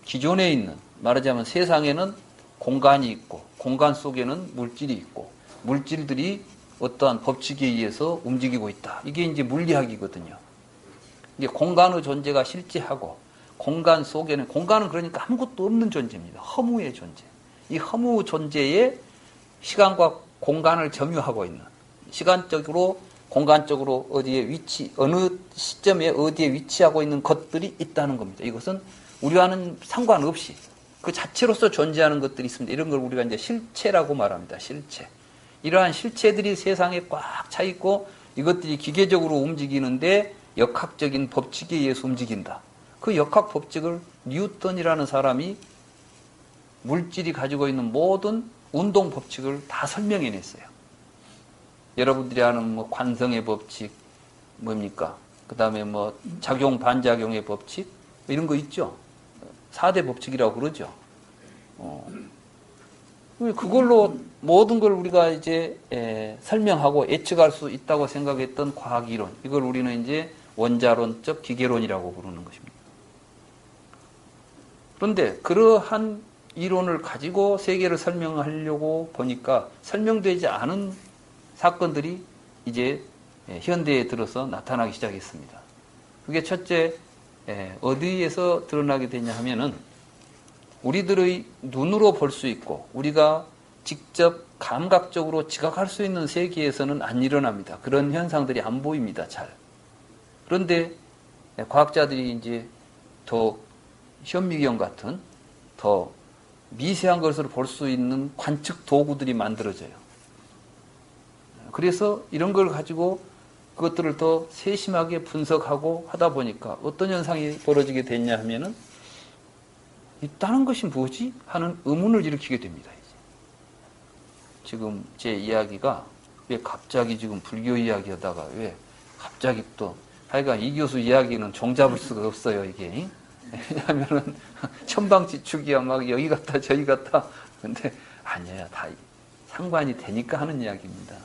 기존에 있는 말하자면 세상에는 공간이 있고 공간 속에는 물질이 있고 물질들이 어떠한 법칙에 의해서 움직이고 있다. 이게 이제 물리학이거든요. 이게 공간의 존재가 실제하고 공간 속에는 공간은 그러니까 아무것도 없는 존재입니다. 허무의 존재. 이 허무 존재에 시간과 공간을 점유하고 있는 시간적으로 공간적으로 어디에 어느 시점에 어디에 위치하고 있는 것들이 있다는 겁니다. 이것은 우리와는 상관없이 그 자체로서 존재하는 것들이 있습니다. 이런 걸 우리가 이제 실체라고 말합니다. 실체. 이러한 실체들이 세상에 꽉 차 있고 이것들이 기계적으로 움직이는데 역학적인 법칙에 의해서 움직인다. 그 역학 법칙을 뉴턴이라는 사람이 물질이 가지고 있는 모든 운동 법칙을 다 설명해냈어요. 여러분들이 아는 뭐 관성의 법칙, 뭡니까? 그 다음에 뭐 작용, 반작용의 법칙, 이런 거 있죠? 4대 법칙이라고 그러죠. 그걸로 모든 걸 우리가 이제 설명하고 예측할 수 있다고 생각했던 과학이론, 이걸 우리는 이제 원자론적 기계론이라고 부르는 것입니다. 그런데 그러한 이론을 가지고 세계를 설명하려고 보니까 설명되지 않은 사건들이 이제 현대에 들어서 나타나기 시작했습니다. 그게 첫째, 어디에서 드러나게 되냐 하면은 우리들의 눈으로 볼 수 있고 우리가 직접 감각적으로 지각할 수 있는 세계에서는 안 일어납니다. 그런 현상들이 안 보입니다. 잘. 그런데 과학자들이 이제 더 현미경 같은 더 미세한 것을 볼 수 있는 관측 도구들이 만들어져요. 그래서 이런 걸 가지고 그것들을 더 세심하게 분석하고 하다 보니까 어떤 현상이 벌어지게 됐냐 하면은 있다는 것이 뭐지? 하는 의문을 일으키게 됩니다. 이제. 지금 제 이야기가 왜 갑자기 지금 불교 이야기 하다가 왜 갑자기 또 하여간 이 교수 이야기는 종잡을 수가 없어요, 이게. 왜냐하면은 천방지축이야 막 여기 갔다 저기 갔다 근데 아니에요. 다 상관이 되니까 하는 이야기입니다.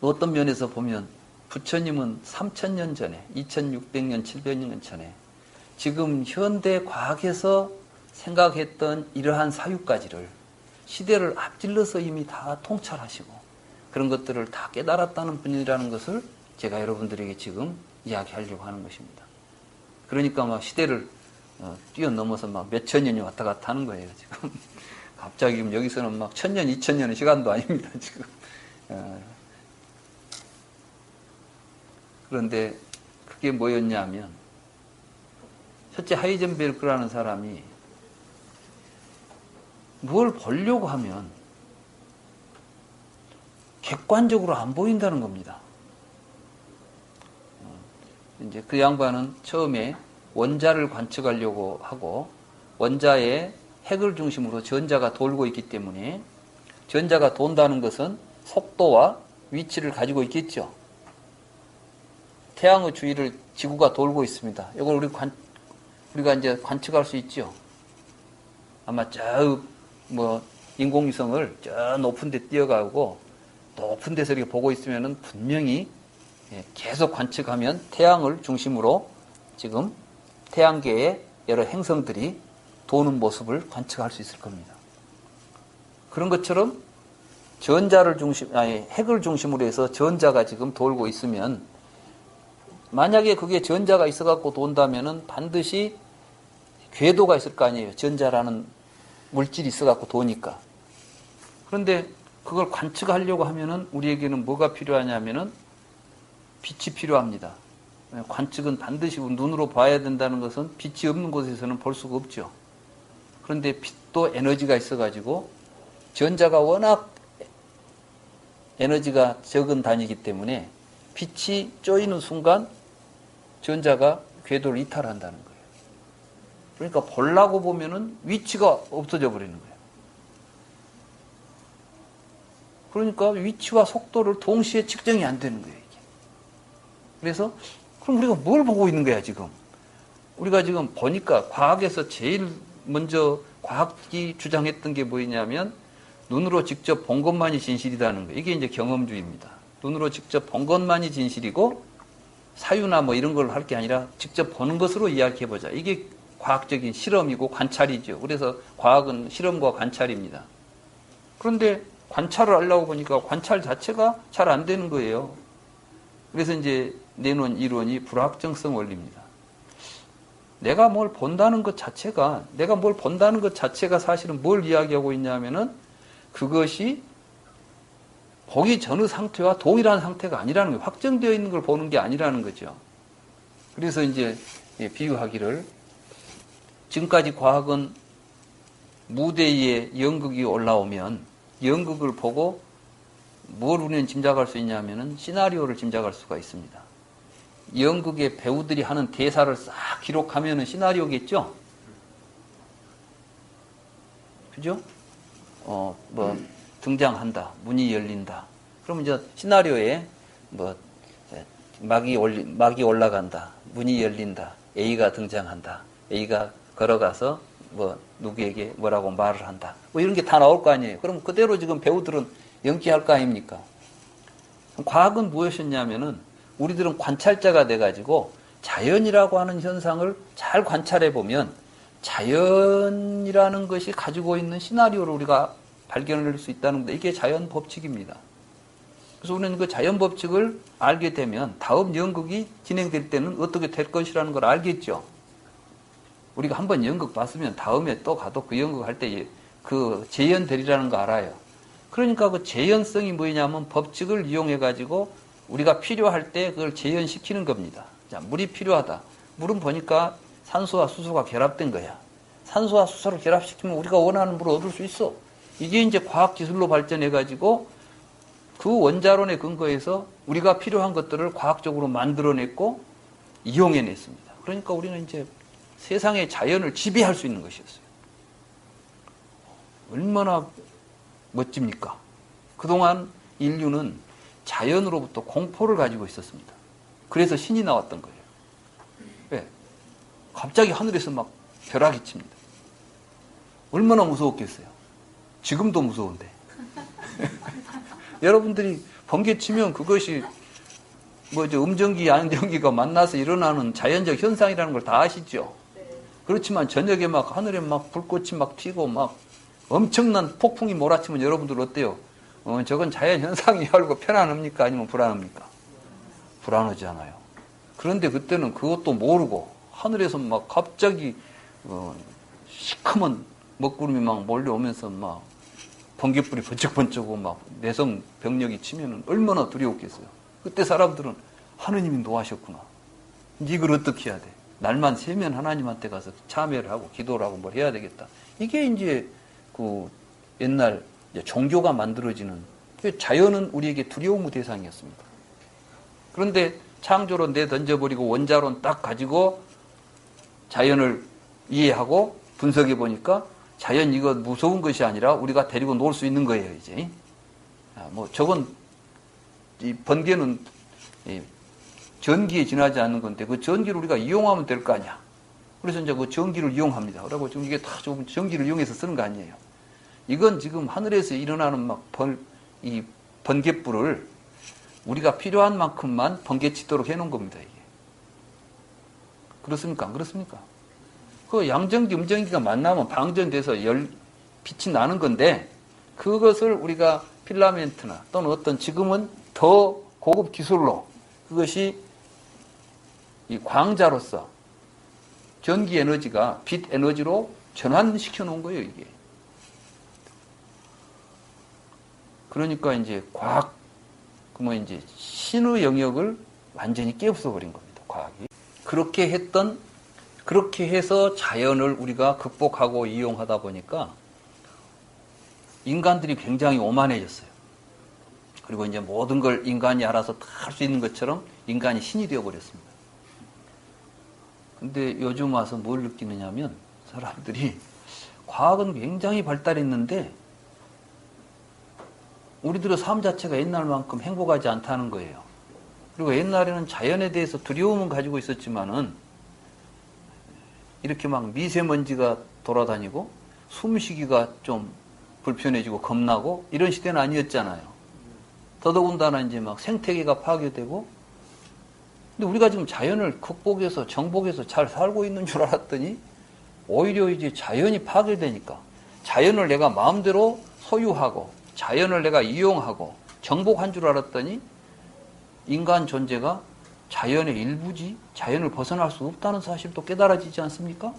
어떤 면에서 보면 부처님은 3000년 전에 2600년 700년 전에 지금 현대 과학에서 생각했던 이러한 사유까지를 시대를 앞질러서 이미 다 통찰하시고 그런 것들을 다 깨달았다는 분이라는 것을 제가 여러분들에게 지금 이야기하려고 하는 것입니다. 그러니까 막 시대를 뛰어넘어서 막 몇천 년이 왔다 갔다 하는 거예요, 지금. 갑자기 여기서는 막 1000년, 2000년의 시간도 아닙니다, 지금. 그런데 그게 뭐였냐면, 첫째 하이젠베르크라는 사람이 뭘 보려고 하면 객관적으로 안 보인다는 겁니다. 이제 그 양반은 처음에 원자를 관측하려고 하고 원자의 핵을 중심으로 전자가 돌고 있기 때문에 전자가 돈다는 것은 속도와 위치를 가지고 있겠죠. 태양의 주위를 지구가 돌고 있습니다. 이걸 우리가 이제 관측할 수 있죠. 아마 인공위성을 저 높은 데 뛰어가고 높은 데서 이렇게 보고 있으면은 분명히 계속 관측하면 태양을 중심으로 지금 태양계의 여러 행성들이 도는 모습을 관측할 수 있을 겁니다. 그런 것처럼 핵을 중심으로 해서 전자가 지금 돌고 있으면 만약에 그게 전자가 있어갖고 돈다면은 반드시 궤도가 있을 거 아니에요. 전자라는 물질이 있어갖고 도니까. 그런데 그걸 관측하려고 하면은 우리에게는 뭐가 필요하냐면은 빛이 필요합니다. 관측은 반드시 눈으로 봐야 된다는 것은 빛이 없는 곳에서는 볼 수가 없죠. 그런데 빛도 에너지가 있어가지고 전자가 워낙 에너지가 적은 단위이기 때문에 빛이 쪼이는 순간 전자가 궤도를 이탈한다는 거예요. 그러니까 보려고 보면은 위치가 없어져 버리는 거예요. 그러니까 위치와 속도를 동시에 측정이 안 되는 거예요, 이게. 그래서 그럼 우리가 뭘 보고 있는 거야, 지금? 우리가 지금 보니까 과학에서 제일 먼저 과학이 주장했던 게 뭐냐면 눈으로 직접 본 것만이 진실이라는 거예요. 이게 이제 경험주의입니다. 눈으로 직접 본 것만이 진실이고 사유나 뭐 이런 걸 할 게 아니라 직접 보는 것으로 이야기해보자. 이게 과학적인 실험이고 관찰이죠. 그래서 과학은 실험과 관찰입니다. 그런데 관찰을 하려고 보니까 관찰 자체가 잘 안 되는 거예요. 그래서 이제 내놓은 이론이 불확정성 원리입니다. 내가 뭘 본다는 것 자체가 사실은 뭘 이야기하고 있냐면은 그것이 보기 전의 상태와 동일한 상태가 아니라는 거예요. 확정되어 있는 걸 보는 게 아니라는 거죠. 그래서 이제 비유하기를 지금까지 과학은 무대 위에 연극이 올라오면 연극을 보고 뭘 우리는 짐작할 수 있냐면은 시나리오를 짐작할 수가 있습니다. 연극의 배우들이 하는 대사를 싹 기록하면은 시나리오겠죠? 그죠? 등장한다. 문이 열린다. 그러면 이제 시나리오에 막이 올라간다. 문이 열린다. A가 등장한다. A가 걸어가서 누구에게 뭐라고 말을 한다. 이런 게 다 나올 거 아니에요. 그럼 그대로 지금 배우들은 연기할 거 아닙니까? 과학은 무엇이었냐면은 우리들은 관찰자가 돼가지고 자연이라고 하는 현상을 잘 관찰해 보면 자연이라는 것이 가지고 있는 시나리오를 우리가 발견할 수 있다는 건데 이게 자연 법칙입니다. 그래서 우리는 그 자연 법칙을 알게 되면 다음 연극이 진행될 때는 어떻게 될 것이라는 걸 알겠죠. 우리가 한번 연극 봤으면 다음에 또 가도 그 연극 할 때 그 재현되리라는 거 알아요. 그러니까 그 재현성이 뭐냐면 법칙을 이용해 가지고 우리가 필요할 때 그걸 재현시키는 겁니다. 자, 물이 필요하다. 물은 보니까 산소와 수소가 결합된 거야. 산소와 수소를 결합시키면 우리가 원하는 물을 얻을 수 있어. 이게 이제 과학 기술로 발전해 가지고 그 원자론에 근거해서 우리가 필요한 것들을 과학적으로 만들어냈고 이용해냈습니다. 그러니까 우리는 이제 세상의 자연을 지배할 수 있는 것이었어요. 얼마나 멋집니까? 그동안 인류는 자연으로부터 공포를 가지고 있었습니다. 그래서 신이 나왔던 거예요. 왜? 갑자기 하늘에서 막 벼락이 칩니다. 얼마나 무서웠겠어요. 지금도 무서운데. 여러분들이 번개 치면 그것이 음전기, 양전기가 만나서 일어나는 자연적 현상이라는 걸 다 아시죠? 그렇지만 저녁에 막 하늘에 막 불꽃이 막 튀고 막 엄청난 폭풍이 몰아치면 여러분들 어때요? 저건 자연 현상이 알고 편안합니까? 아니면 불안합니까? 불안하잖아요. 그런데 그때는 그것도 모르고 하늘에서 막 갑자기 시커먼 먹구름이 막 몰려오면서 막 번개불이 번쩍번쩍하고 막 내성 병력이 치면은 얼마나 두려웠겠어요. 그때 사람들은 하느님이 노하셨구나. 이걸 어떻게 해야 돼? 날만 새면 하나님한테 가서 참회를 하고 기도를 하고 뭘 해야 되겠다. 이게 이제 그 옛날 이제 종교가 만들어지는, 자연은 우리에게 두려움의 대상이었습니다. 그런데 창조론 내던져버리고 원자론 딱 가지고 자연을 이해하고 분석해 보니까 자연 이거 무서운 것이 아니라 우리가 데리고 놀 수 있는 거예요, 이제. 저건, 이 번개는 전기에 지나지 않는 건데 그 전기를 우리가 이용하면 될 거 아니야. 그래서 이제 그 전기를 이용합니다. 그러고 지금 이게 다 조금 전기를 이용해서 쓰는 거 아니에요. 이건 지금 하늘에서 일어나는 이 번개불을 우리가 필요한 만큼만 번개치도록 해놓은 겁니다, 이게. 그렇습니까? 안 그렇습니까? 그 양전기, 음전기가 만나면 방전돼서 빛이 나는 건데, 그것을 우리가 필라멘트나 또는 어떤 지금은 더 고급 기술로 그것이 이 광자로서 전기 에너지가 빛 에너지로 전환시켜 놓은 거예요, 이게. 그러니까 이제 과학, 그러면 이제 신의 영역을 완전히 깨부숴 버린 겁니다, 과학이. 그렇게 해서 자연을 우리가 극복하고 이용하다 보니까 인간들이 굉장히 오만해졌어요. 그리고 이제 모든 걸 인간이 알아서 다 할 수 있는 것처럼 인간이 신이 되어버렸습니다. 근데 요즘 와서 뭘 느끼느냐면 사람들이 과학은 굉장히 발달했는데 우리들의 삶 자체가 옛날만큼 행복하지 않다는 거예요. 그리고 옛날에는 자연에 대해서 두려움은 가지고 있었지만은 이렇게 막 미세먼지가 돌아다니고 숨쉬기가 좀 불편해지고 겁나고 이런 시대는 아니었잖아요. 더더군다나 이제 막 생태계가 파괴되고, 근데 우리가 지금 자연을 극복해서 정복해서 잘 살고 있는 줄 알았더니 오히려 이제 자연이 파괴되니까 자연을 내가 마음대로 소유하고 자연을 내가 이용하고 정복한 줄 알았더니 인간 존재가 자연의 일부지 자연을 벗어날 수 없다는 사실도 깨달아지지 않습니까?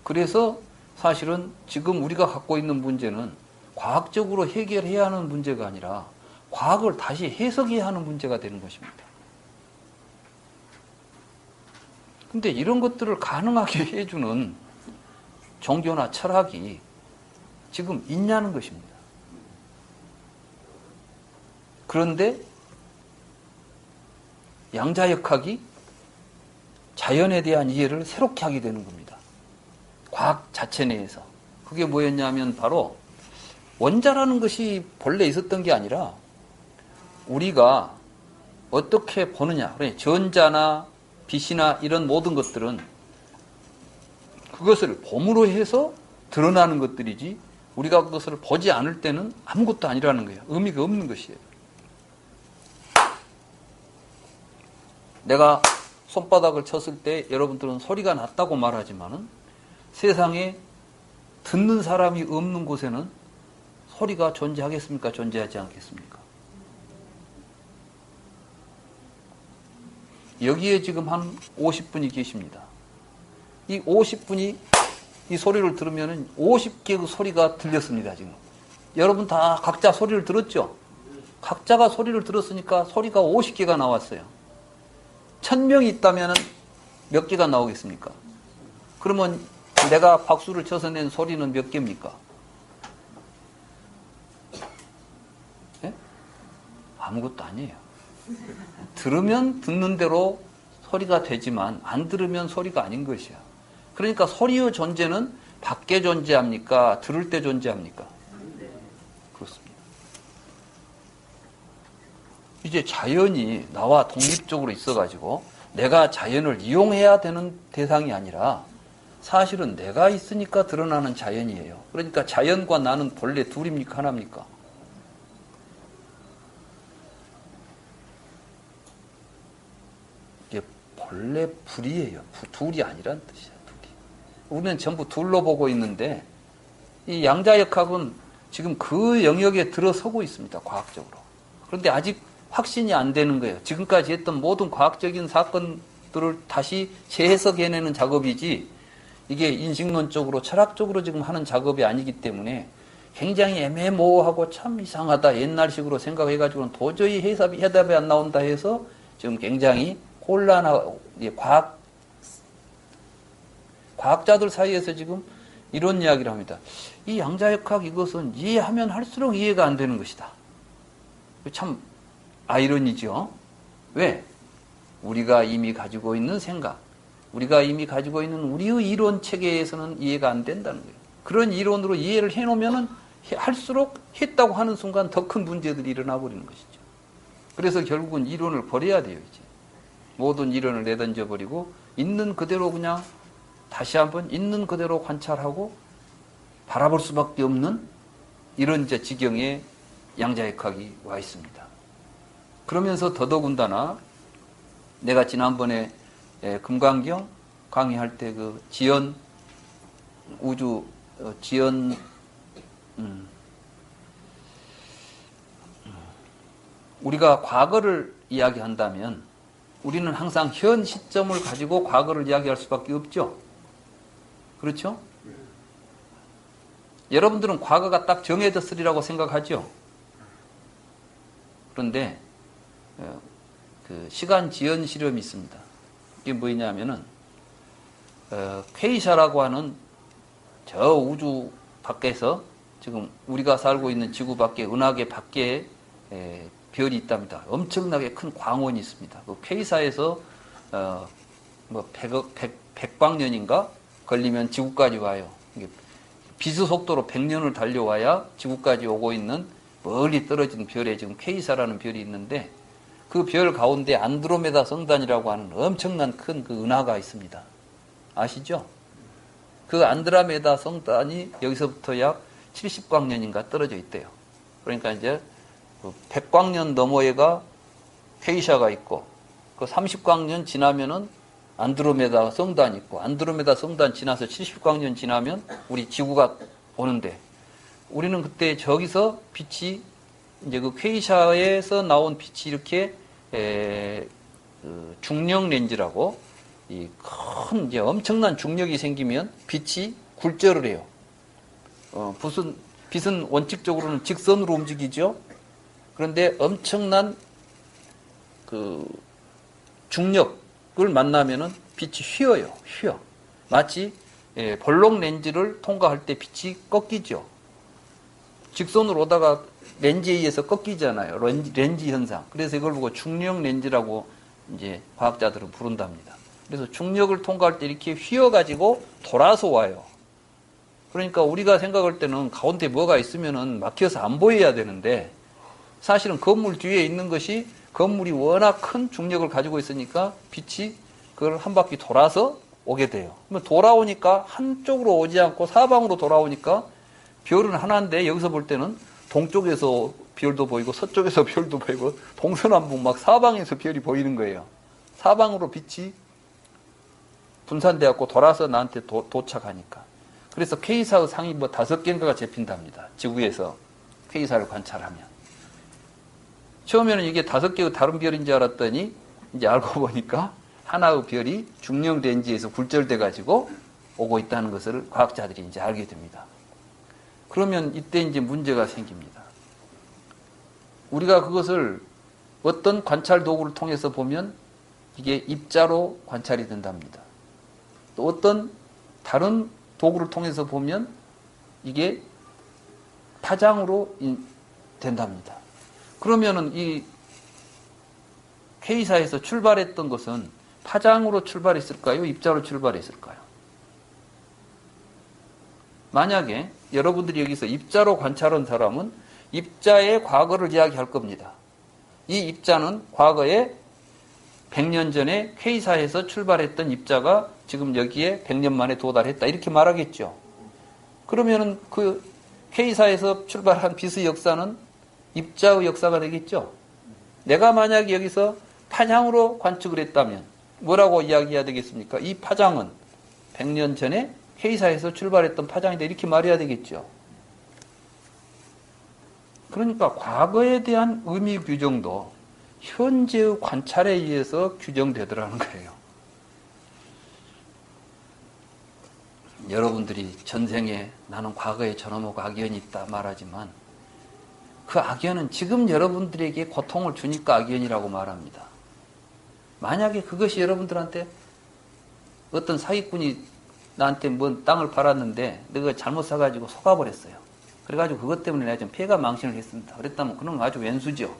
그래서 사실은 지금 우리가 갖고 있는 문제는 과학적으로 해결해야 하는 문제가 아니라 과학을 다시 해석해야 하는 문제가 되는 것입니다. 근데 이런 것들을 가능하게 해주는 종교나 철학이 지금 있냐는 것입니다. 그런데 양자역학이 자연에 대한 이해를 새롭게 하게 되는 겁니다. 과학 자체 내에서. 그게 뭐였냐면 바로 원자라는 것이 본래 있었던 게 아니라 우리가 어떻게 보느냐. 전자나 빛이나 이런 모든 것들은 그것을 봄으로 해서 드러나는 것들이지 우리가 그것을 보지 않을 때는 아무것도 아니라는 거예요. 의미가 없는 것이에요. 내가 손바닥을 쳤을 때 여러분들은 소리가 났다고 말하지만은 세상에 듣는 사람이 없는 곳에는 소리가 존재하겠습니까? 존재하지 않겠습니까? 여기에 지금 한 50분이 계십니다. 이 50분이 이 소리를 들으면 50개의 소리가 들렸습니다, 지금. 여러분 다 각자 소리를 들었죠? 각자가 소리를 들었으니까 소리가 50개가 나왔어요. 1000명이 있다면 몇 개가 나오겠습니까? 그러면 내가 박수를 쳐서 낸 소리는 몇 개입니까? 네? 아무것도 아니에요. 들으면 듣는 대로 소리가 되지만 안 들으면 소리가 아닌 것이야. 그러니까 소리의 존재는 밖에 존재합니까? 들을 때 존재합니까? 그렇습니다. 이제 자연이 나와 독립적으로 있어가지고 내가 자연을 이용해야 되는 대상이 아니라 사실은 내가 있으니까 드러나는 자연이에요. 그러니까 자연과 나는 본래 둘입니까? 하나입니까? 이게 본래 불이에요. 둘이 아니란 뜻이야. 둘이. 우리는 전부 둘로 보고 있는데 이 양자역학은 지금 그 영역에 들어서고 있습니다. 과학적으로. 그런데 아직 확신이 안 되는 거예요. 지금까지 했던 모든 과학적인 사건들을 다시 재해석해내는 작업이지 이게 인식론적으로 철학적으로 지금 하는 작업이 아니기 때문에 굉장히 애매모호하고 참 이상하다 옛날식으로 생각해가지고는 도저히 해답이 안 나온다 해서 지금 굉장히 곤란하고 과학자들 사이에서 지금 이런 이야기를 합니다. 이 양자역학 이것은 이해하면 할수록 이해가 안 되는 것이다. 참 아이러니죠. 왜? 우리가 이미 가지고 있는 생각, 우리가 이미 가지고 있는 우리의 이론 체계에서는 이해가 안 된다는 거예요. 그런 이론으로 이해를 해놓으면 할수록 했다고 하는 순간 더 큰 문제들이 일어나 버리는 것이죠. 그래서 결국은 이론을 버려야 돼요. 이제 모든 이론을 내던져 버리고 있는 그대로 그냥 다시 한번 있는 그대로 관찰하고 바라볼 수밖에 없는 이런 이제 지경에 양자역학이 와 있습니다. 그러면서 더더군다나 내가 지난번에 금강경 강의할 때 그 지연 우주 지연 우리가 과거를 이야기한다면 우리는 항상 현 시점을 가지고 과거를 이야기할 수밖에 없죠. 그렇죠? 여러분들은 과거가 딱 정해졌으리라고 생각하죠. 그런데 그 시간 지연 실험이 있습니다. 이게 뭐냐면은 퀘이샤라고 하는 저 우주 밖에서 지금 우리가 살고 있는 지구 밖에 은하계 밖에 별이 있답니다. 엄청나게 큰 광원이 있습니다. 그 퀘이사에서 뭐 100광년인가 걸리면 지구까지 와요. 이게 비수 속도로 100년을 달려와야 지구까지 오고 있는 멀리 떨어진 별에 지금 퀘이사라는 별이 있는데 그 별 가운데 안드로메다 성단이라고 하는 엄청난 큰 그 은하가 있습니다. 아시죠? 그 안드로메다 성단이 여기서부터 약 70광년인가 떨어져 있대요. 그러니까 이제 100광년 너머에가 퀘이샤가 있고 그 30광년 지나면은 안드로메다 성단이 있고 안드로메다 성단 지나서 70광년 지나면 우리 지구가 오는데 우리는 그때 저기서 빛이 이제 그 퀘이샤에서 나온 빛이 이렇게 그 중력 렌즈라고 이 큰 이제 엄청난 중력이 생기면 빛이 굴절을 해요. 빛은 원칙적으로는 직선으로 움직이죠. 그런데 엄청난 그 중력을 만나면은 빛이 휘어요. 휘어. 마치 볼록 렌즈를 통과할 때 빛이 꺾이죠. 직선으로 오다가 렌즈에 의해서 꺾이잖아요. 렌즈 현상. 그래서 이걸 보고 중력 렌즈라고 이제 과학자들은 부른답니다. 그래서 중력을 통과할 때 이렇게 휘어가지고 돌아서 와요. 그러니까 우리가 생각할 때는 가운데 뭐가 있으면은 막혀서 안 보여야 되는데 사실은 건물 뒤에 있는 것이 건물이 워낙 큰 중력을 가지고 있으니까 빛이 그걸 한 바퀴 돌아서 오게 돼요. 그러면 돌아오니까 한쪽으로 오지 않고 사방으로 돌아오니까 별은 하나인데 여기서 볼 때는 동쪽에서 별도 보이고 서쪽에서 별도 보이고 동서남북 막 사방에서 별이 보이는 거예요. 사방으로 빛이 분산되었고 돌아서 나한테 도착하니까. 그래서 퀘이사의 상이 뭐 5개인가가 잡힌답니다. 지구에서 퀘이사를 관찰하면. 처음에는 이게 5개의 다른 별인 줄 알았더니 이제 알고 보니까 하나의 별이 중력 렌즈에서 굴절돼 가지고 오고 있다는 것을 과학자들이 이제 알게 됩니다. 그러면 이때 이제 문제가 생깁니다. 우리가 그것을 어떤 관찰 도구를 통해서 보면 이게 입자로 관찰이 된답니다. 또 어떤 다른 도구를 통해서 보면 이게 파장으로 된답니다. 그러면은 이 퀘이사에서 출발했던 것은 파장으로 출발했을까요? 입자로 출발했을까요? 만약에 여러분들이 여기서 입자로 관찰한 사람은 입자의 과거를 이야기할 겁니다. 이 입자는 과거에 100년 전에 K사에서 출발했던 입자가 지금 여기에 100년 만에 도달했다. 이렇게 말하겠죠. 그러면은 그 K사에서 출발한 빛의 역사는 입자의 역사가 되겠죠. 내가 만약에 여기서 파장으로 관측을 했다면 뭐라고 이야기해야 되겠습니까? 이 파장은 100년 전에 K사에서 출발했던 파장이다. 이렇게 말해야 되겠죠. 그러니까 과거에 대한 의미 규정도 현재의 관찰에 의해서 규정되더라는 거예요. 여러분들이 전생에 나는 과거에 저놈하고 악연이 있다 말하지만 그 악연은 지금 여러분들에게 고통을 주니까 악연이라고 말합니다. 만약에 그것이 여러분들한테 어떤 사기꾼이 나한테 뭔 땅을 팔았는데 내가 잘못 사가지고 속아버렸어요. 그래가지고 그것 때문에 내가 좀 폐가 망신을 했습니다. 그랬다면 그건 아주 왼수죠.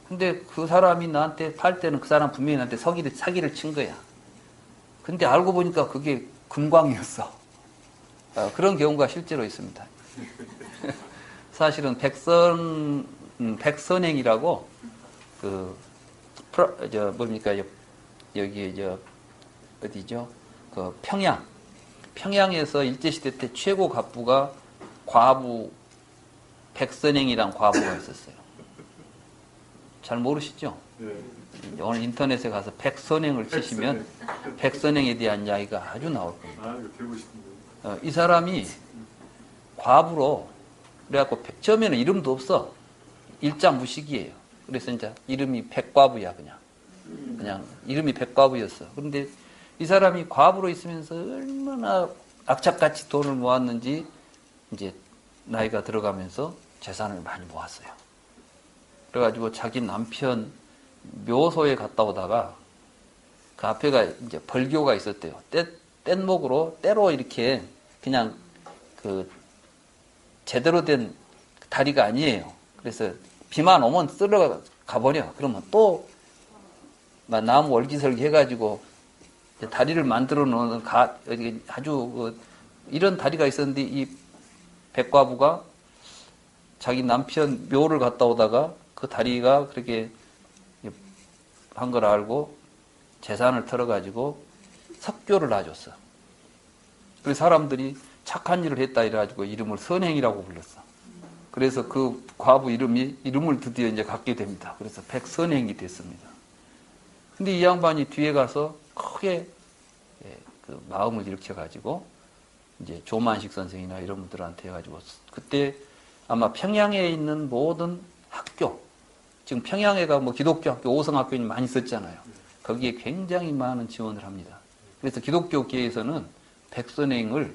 근데 그 사람이 나한테 팔 때는 그 사람 분명히 나한테 사기를 친 거야. 근데 알고 보니까 그게 금광이었어. 그런 경우가 실제로 있습니다. 사실은 백선행이라고 여기 어디죠? 그 평양에서 일제시대 때 최고 갑부가 과부 백선행이란 과부가 있었어요. 잘 모르시죠? 네. 오늘 인터넷에 가서 백선행을 치시면 백선행에 대한 이야기가 아주 나올 겁니다. 아, 이거 배우고 싶은데. 이 사람이 과부로 그래갖고 처음에는 이름도 없어. 일자 무식이에요. 그래서 이제 이름이 백과부야 그냥 이름이 백과부였어. 그런데 이 사람이 과부로 있으면서 얼마나 악착같이 돈을 모았는지 이제 나이가 들어가면서 재산을 많이 모았어요. 그래가지고 자기 남편 묘소에 갔다 오다가 그 앞에가 이제 벌교가 있었대요. 뗏목으로 때로 이렇게 그냥 그 제대로 된 다리가 아니에요. 그래서 비만 오면 쓸어 가버려. 그러면 또 나무 얼기설기 해가지고 다리를 만들어 놓는 아주 이런 다리가 있었는데 이 백과부가 자기 남편 묘를 갔다 오다가 그 다리가 그렇게 한 걸 알고 재산을 털어가지고 석교를 놔줬어. 그래서 사람들이 착한 일을 했다 이래가지고 이름을 선행이라고 불렀어. 그래서 그 과부 이름을 드디어 이제 갖게 됩니다. 그래서 백선행이 됐습니다. 근데 이 양반이 뒤에 가서 크게 그 마음을 일으켜가지고 이제 조만식 선생이나 이런 분들한테 해가지고 그때 아마 평양에 있는 모든 학교, 지금 평양에가 뭐 기독교 학교, 오성학교니 많이 있었잖아요. 거기에 굉장히 많은 지원을 합니다. 그래서 기독교계에서는 백선행을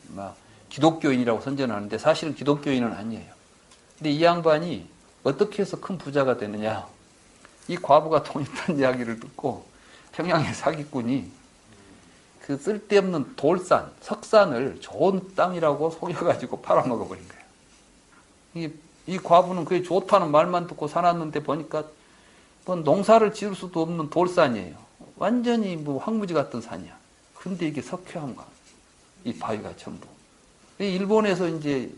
막 기독교인이라고 선전하는데 사실은 기독교인은 아니에요. 근데 이 양반이 어떻게 해서 큰 부자가 되느냐? 이 과부가 돈 있다는 이야기를 듣고 평양의 사기꾼이 그 쓸데없는 돌산, 석산을 좋은 땅이라고 속여가지고 팔아먹어버린 거예요. 이 과부는 그게 좋다는 말만 듣고 살았는데 보니까 뭐 농사를 지을 수도 없는 돌산이에요. 완전히 뭐 황무지 같은 산이야. 근데 이게 석회암과 이 바위가 전부. 일본에서 이제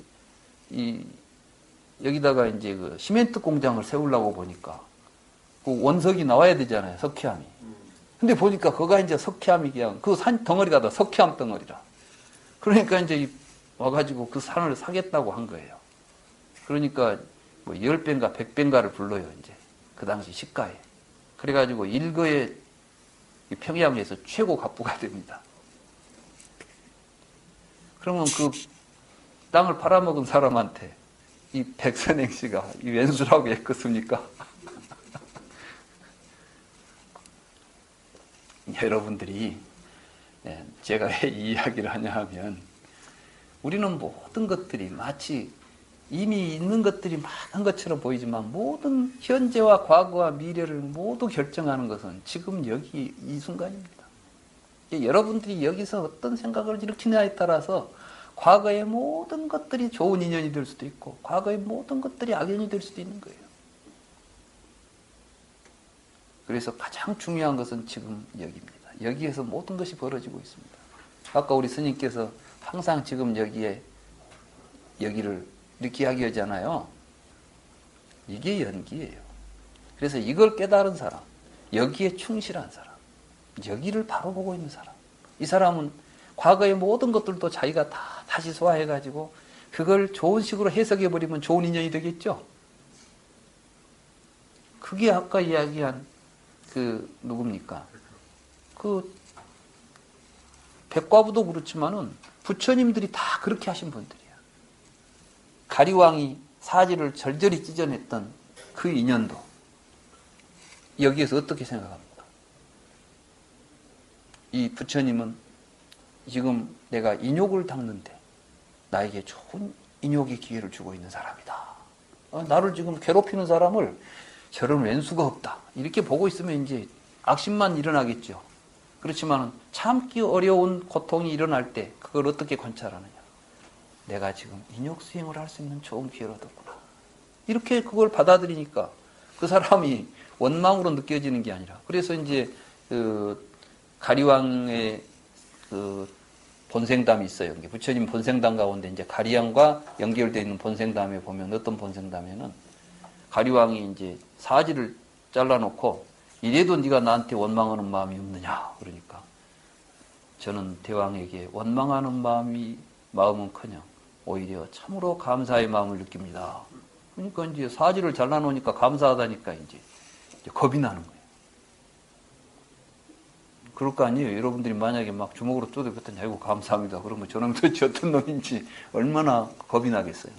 여기다가 이제 그 시멘트 공장을 세우려고 보니까 그 원석이 나와야 되잖아요. 석회암이. 근데 보니까 그가 이제 석회암이 그냥 그 산 덩어리가 다 석회암 덩어리라. 그러니까 이제 와가지고 그 산을 사겠다고 한 거예요. 그러니까 뭐 10배인가 100배인가를 불러요. 이제 그 당시 시가에. 그래가지고 일거에 평양에서 최고 갑부가 됩니다. 그러면 그 땅을 팔아먹은 사람한테 이 백선행 씨가 이 왼수라고 했겠습니까? 여러분들이 제가 왜 이 이야기를 하냐 하면 우리는 모든 것들이 마치 이미 있는 것들이 많은 것처럼 보이지만 모든 현재와 과거와 미래를 모두 결정하는 것은 지금 여기 이 순간입니다. 여러분들이 여기서 어떤 생각을 일으키냐에 따라서 과거의 모든 것들이 좋은 인연이 될 수도 있고 과거의 모든 것들이 악연이 될 수도 있는 거예요. 그래서 가장 중요한 것은 지금 여기입니다. 여기에서 모든 것이 벌어지고 있습니다. 아까 우리 스님께서 항상 지금 여기를 이렇게 이야기하잖아요. 이게 연기예요. 그래서 이걸 깨달은 사람, 여기에 충실한 사람, 여기를 바로 보고 있는 사람. 이 사람은 과거의 모든 것들도 자기가 다 다시 소화해가지고 그걸 좋은 식으로 해석해버리면 좋은 인연이 되겠죠. 그게 아까 이야기한 누굽니까? 백과부도 그렇지만은 부처님들이 다 그렇게 하신 분들이야. 가리왕이 사지를 절절히 찢어냈던 그 인연도 여기에서 어떻게 생각합니까? 이 부처님은 지금 내가 인욕을 닦는데 나에게 좋은 인욕의 기회를 주고 있는 사람이다. 나를 지금 괴롭히는 사람을 저런 왼수가 없다. 이렇게 보고 있으면 이제 악심만 일어나겠죠. 그렇지만 참기 어려운 고통이 일어날 때 그걸 어떻게 관찰하느냐. 내가 지금 인욕 수행을 할 수 있는 좋은 기회를 얻었구나. 이렇게 그걸 받아들이니까 그 사람이 원망으로 느껴지는 게 아니라, 그래서 이제 가리왕의 본생담이 있어요. 부처님 본생담 가운데 이제 가리왕과 연결되어 있는 본생담에 보면 어떤 본생담에는 가리왕이 이제 사지를 잘라놓고 이래도 네가 나한테 원망하는 마음이 없느냐 그러니까 저는 대왕에게 원망하는 마음은커녕 오히려 참으로 감사의 마음을 느낍니다. 그러니까 이제 사지를 잘라놓으니까 감사하다니까 이제 겁이 나는 거예요. 그럴 거 아니에요. 여러분들이 만약에 막 주먹으로 쪼대봤더니 아이고 감사합니다. 그러면 저놈 도대체 어떤 놈인지 얼마나 겁이 나겠어요.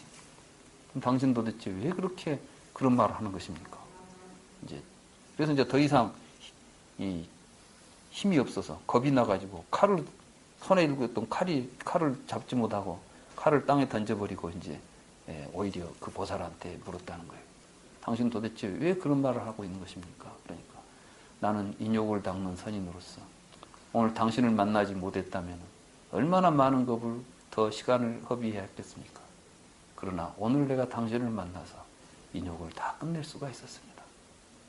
그럼 당신 도대체 왜 그렇게 그런 말을 하는 것입니까? 그래서 이제 더 이상 이 힘이 없어서 겁이 나가지고 손에 들고 있던 칼을 잡지 못하고 칼을 땅에 던져버리고 이제 오히려 그 보살한테 물었다는 거예요. 당신 도대체 왜 그런 말을 하고 있는 것입니까? 그러니까 나는 인욕을 닦는 선인으로서 오늘 당신을 만나지 못했다면 얼마나 많은 겁을 더 시간을 허비해야 했겠습니까? 그러나 오늘 내가 당신을 만나서 인욕을 다 끝낼 수가 있었습니다.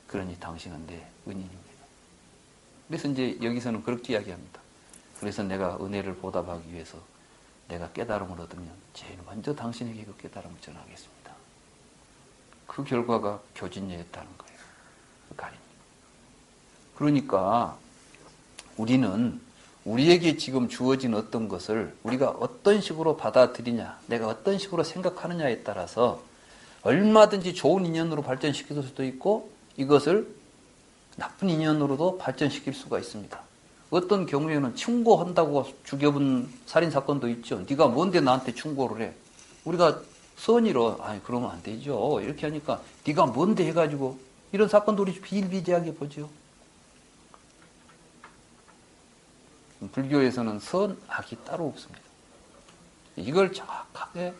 그러니 당신은 내 은인입니다. 그래서 이제 여기서는 그렇게 이야기합니다. 그래서 내가 은혜를 보답하기 위해서 내가 깨달음을 얻으면 제일 먼저 당신에게 그 깨달음을 전하겠습니다. 그 결과가 교진녀였다는 거예요. 그 가림. 그러니까 우리는 우리에게 지금 주어진 어떤 것을 우리가 어떤 식으로 받아들이냐, 내가 어떤 식으로 생각하느냐에 따라서 얼마든지 좋은 인연으로 발전시킬 수도 있고 이것을 나쁜 인연으로도 발전시킬 수가 있습니다. 어떤 경우에는 충고한다고 죽여본 살인사건도 있죠. 네가 뭔데 나한테 충고를 해. 우리가 선의로 그러면 안 되죠. 이렇게 하니까 네가 뭔데 해가지고 이런 사건도 우리 비일비재하게 보죠. 불교에서는 선악이 따로 없습니다. 이걸 정확하게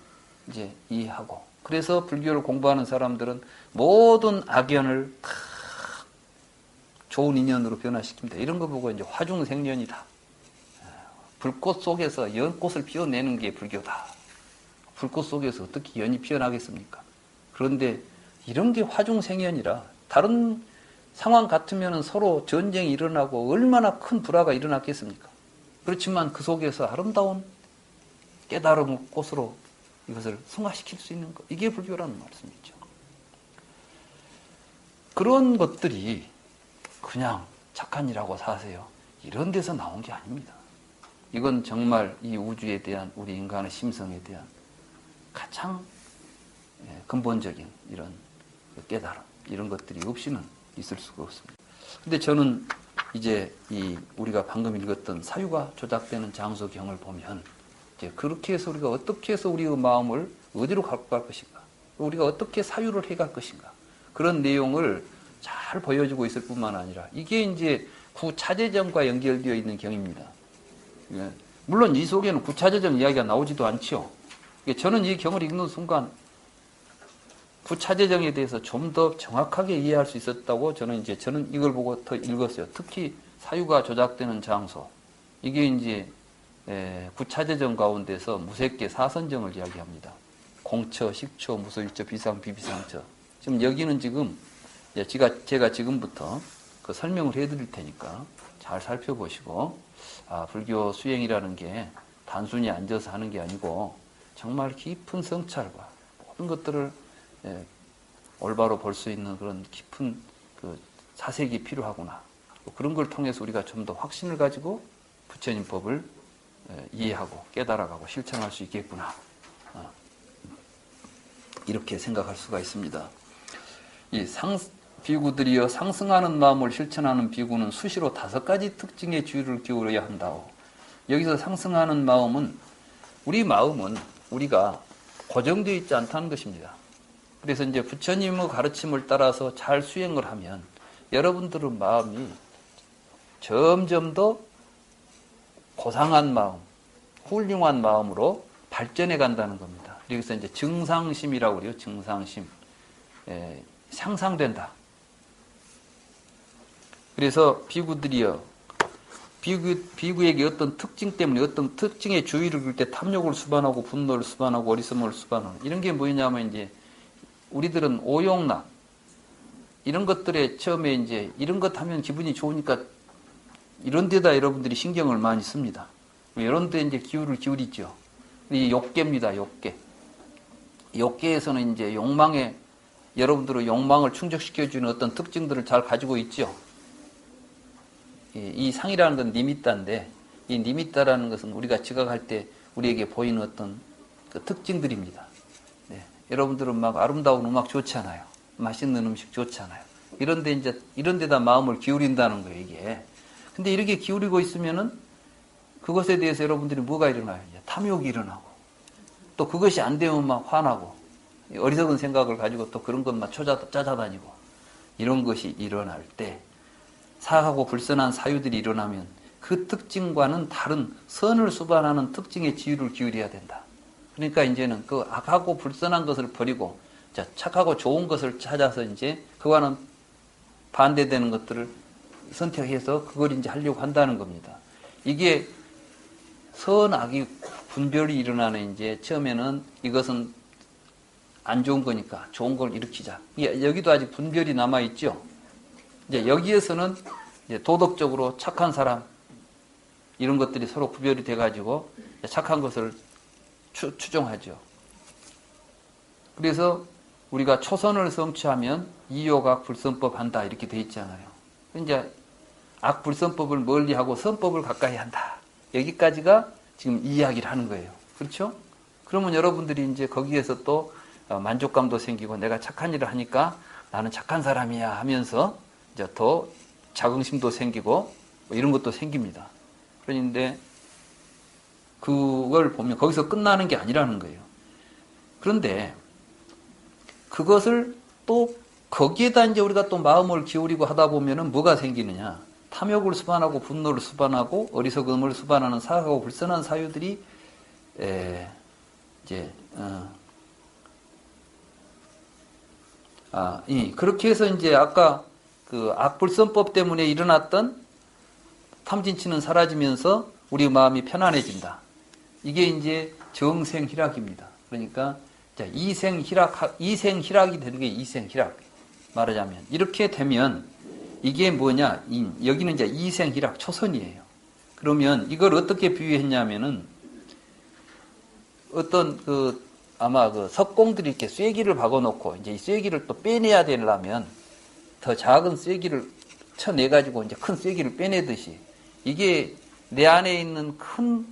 이제 이해하고, 그래서 불교를 공부하는 사람들은 모든 악연을 다 좋은 인연으로 변화시킵니다. 이런 거 보고 이제 화중생련이다. 불꽃 속에서 연꽃을 피워내는 게 불교다. 불꽃 속에서 어떻게 연이 피어나겠습니까? 그런데 이런 게 화중생연이라 다른 상황 같으면 서로 전쟁이 일어나고 얼마나 큰 불화가 일어났겠습니까? 그렇지만 그 속에서 아름다운 깨달음의 꽃으로 이것을 승화시킬 수 있는 것, 이게 불교라는 말씀이죠. 그런 것들이 그냥 착한 일하고 사세요, 이런 데서 나온 게 아닙니다. 이건 정말 이 우주에 대한 우리 인간의 심성에 대한 가장 근본적인 이런 깨달음, 이런 것들이 없이는 있을 수가 없습니다. 근데 저는 이제 우리가 방금 읽었던 사유가 조작되는 장소경을 보면 이제 그렇게 해서 우리가 어떻게 해서 우리의 마음을 어디로 갖고 갈 것인가, 우리가 어떻게 사유를 해갈 것인가, 그런 내용을 잘 보여주고 있을 뿐만 아니라 이게 이제 구차재정과 연결되어 있는 경입니다. 물론 이 속에는 구차재정 이야기가 나오지도 않죠. 저는 이 경을 읽는 순간 구차재정에 대해서 좀 더 정확하게 이해할 수 있었다고 저는 이걸 보고 더 읽었어요. 특히 사유가 조작되는 장소, 이게 이제 구차재정 가운데서 무색계 사선정을 이야기합니다. 공처, 식처, 무소일처, 비상, 비비상처. 지금 여기는 지금 제가 지금부터 그 설명을 해드릴 테니까 잘 살펴보시고, 불교 수행이라는 게 단순히 앉아서 하는 게 아니고 정말 깊은 성찰과 모든 것들을 올바로 볼 수 있는 그런 깊은 그 사색이 필요하구나. 그런 걸 통해서 우리가 좀 더 확신을 가지고 부처님 법을 이해하고 깨달아가고 실천할 수 있겠구나. 이렇게 생각할 수가 있습니다. 이 비구들이여 상승하는 마음을 실천하는 비구는 수시로 5가지 특징의 주의를 기울여야 한다고. 여기서 상승하는 마음은 우리 마음은 우리가 고정되어 있지 않다는 것입니다. 그래서 이제 부처님의 가르침을 따라서 잘 수행을 하면 여러분들의 마음이 점점 더 고상한 마음, 훌륭한 마음으로 발전해 간다는 겁니다. 여기서 이제 증상심이라고 그래요. 증상심. 향상된다. 그래서 비구들이여, 비구에게 어떤 특징 때문에 어떤 특징의 주의를 길 때 탐욕을 수반하고 분노를 수반하고 어리석음을 수반하는 이런 게 뭐냐면 이제 우리들은 오용락 이런 것들에 처음에 이제 이런 것 하면 기분이 좋으니까 이런 데다 여러분들이 신경을 많이 씁니다. 이런 데 이제 기울을 기울이죠. 이 욕계입니다. 욕계. 욕계에서는 이제 욕망에 여러분들의 욕망을 충족시켜주는 어떤 특징들을 잘 가지고 있죠. 이 상이라는 건 니미따인데 이 니미따라는 것은 우리가 지각할 때 우리에게 보이는 어떤 그 특징들입니다. 네. 여러분들은 막 아름다운 음악 좋잖아요. 맛있는 음식 좋잖아요. 이런 데다 마음을 기울인다는 거예요, 이게. 근데 이렇게 기울이고 있으면은 그것에 대해서 여러분들이 뭐가 일어나요? 이제 탐욕이 일어나고 또 그것이 안 되면 막 화나고 어리석은 생각을 가지고 또 그런 것만 찾아다니고 이런 것이 일어날 때 사악하고 불선한 사유들이 일어나면 그 특징과는 다른 선을 수반하는 특징의 지위를 기울여야 된다. 그러니까 이제는 그 악하고 불선한 것을 버리고 착하고 좋은 것을 찾아서 이제 그와는 반대되는 것들을 선택해서 그걸 이제 하려고 한다는 겁니다. 이게 선악이 분별이 일어나는 이제 처음에는 이것은 안 좋은 거니까 좋은 걸 일으키자. 여기도 아직 분별이 남아 있죠. 이제 여기에서는 이제 도덕적으로 착한 사람 이런 것들이 서로 구별이 돼가지고 착한 것을 추종하죠. 그래서 우리가 초선을 성취하면 이요각 불선법 한다 이렇게 돼 있잖아요. 이제 악불선법을 멀리하고 선법을 가까이 한다. 여기까지가 지금 이야기를 하는 거예요. 그렇죠? 그러면 여러분들이 이제 거기에서 또 만족감도 생기고 내가 착한 일을 하니까 나는 착한 사람이야 하면서 이제 더 자긍심도 생기고 뭐 이런 것도 생깁니다. 그런데 그걸 보면 거기서 끝나는 게 아니라는 거예요. 그런데 그것을 또 거기에다 이제 우리가 또 마음을 기울이고 하다 보면은 뭐가 생기느냐? 탐욕을 수반하고 분노를 수반하고 어리석음을 수반하는 사악하고 불선한 사유들이 그렇게 해서 이제 아까 그 악불선법 때문에 일어났던 탐진치는 사라지면서 우리 마음이 편안해진다. 이게 이제 정생희락입니다. 그러니까 이생희락이 되는 게 이생희락. 말하자면 이렇게 되면 이게 뭐냐? 여기는 이제 이생희락 초선이에요. 그러면 이걸 어떻게 비유했냐면은 어떤 아마 석공들이 이렇게 쐐기를 박아놓고 이제 이 쐐기를 또 빼내야 되려면 더 작은 쐐기를 쳐내가지고 이제 큰 쐐기를 빼내듯이 이게 내 안에 있는 큰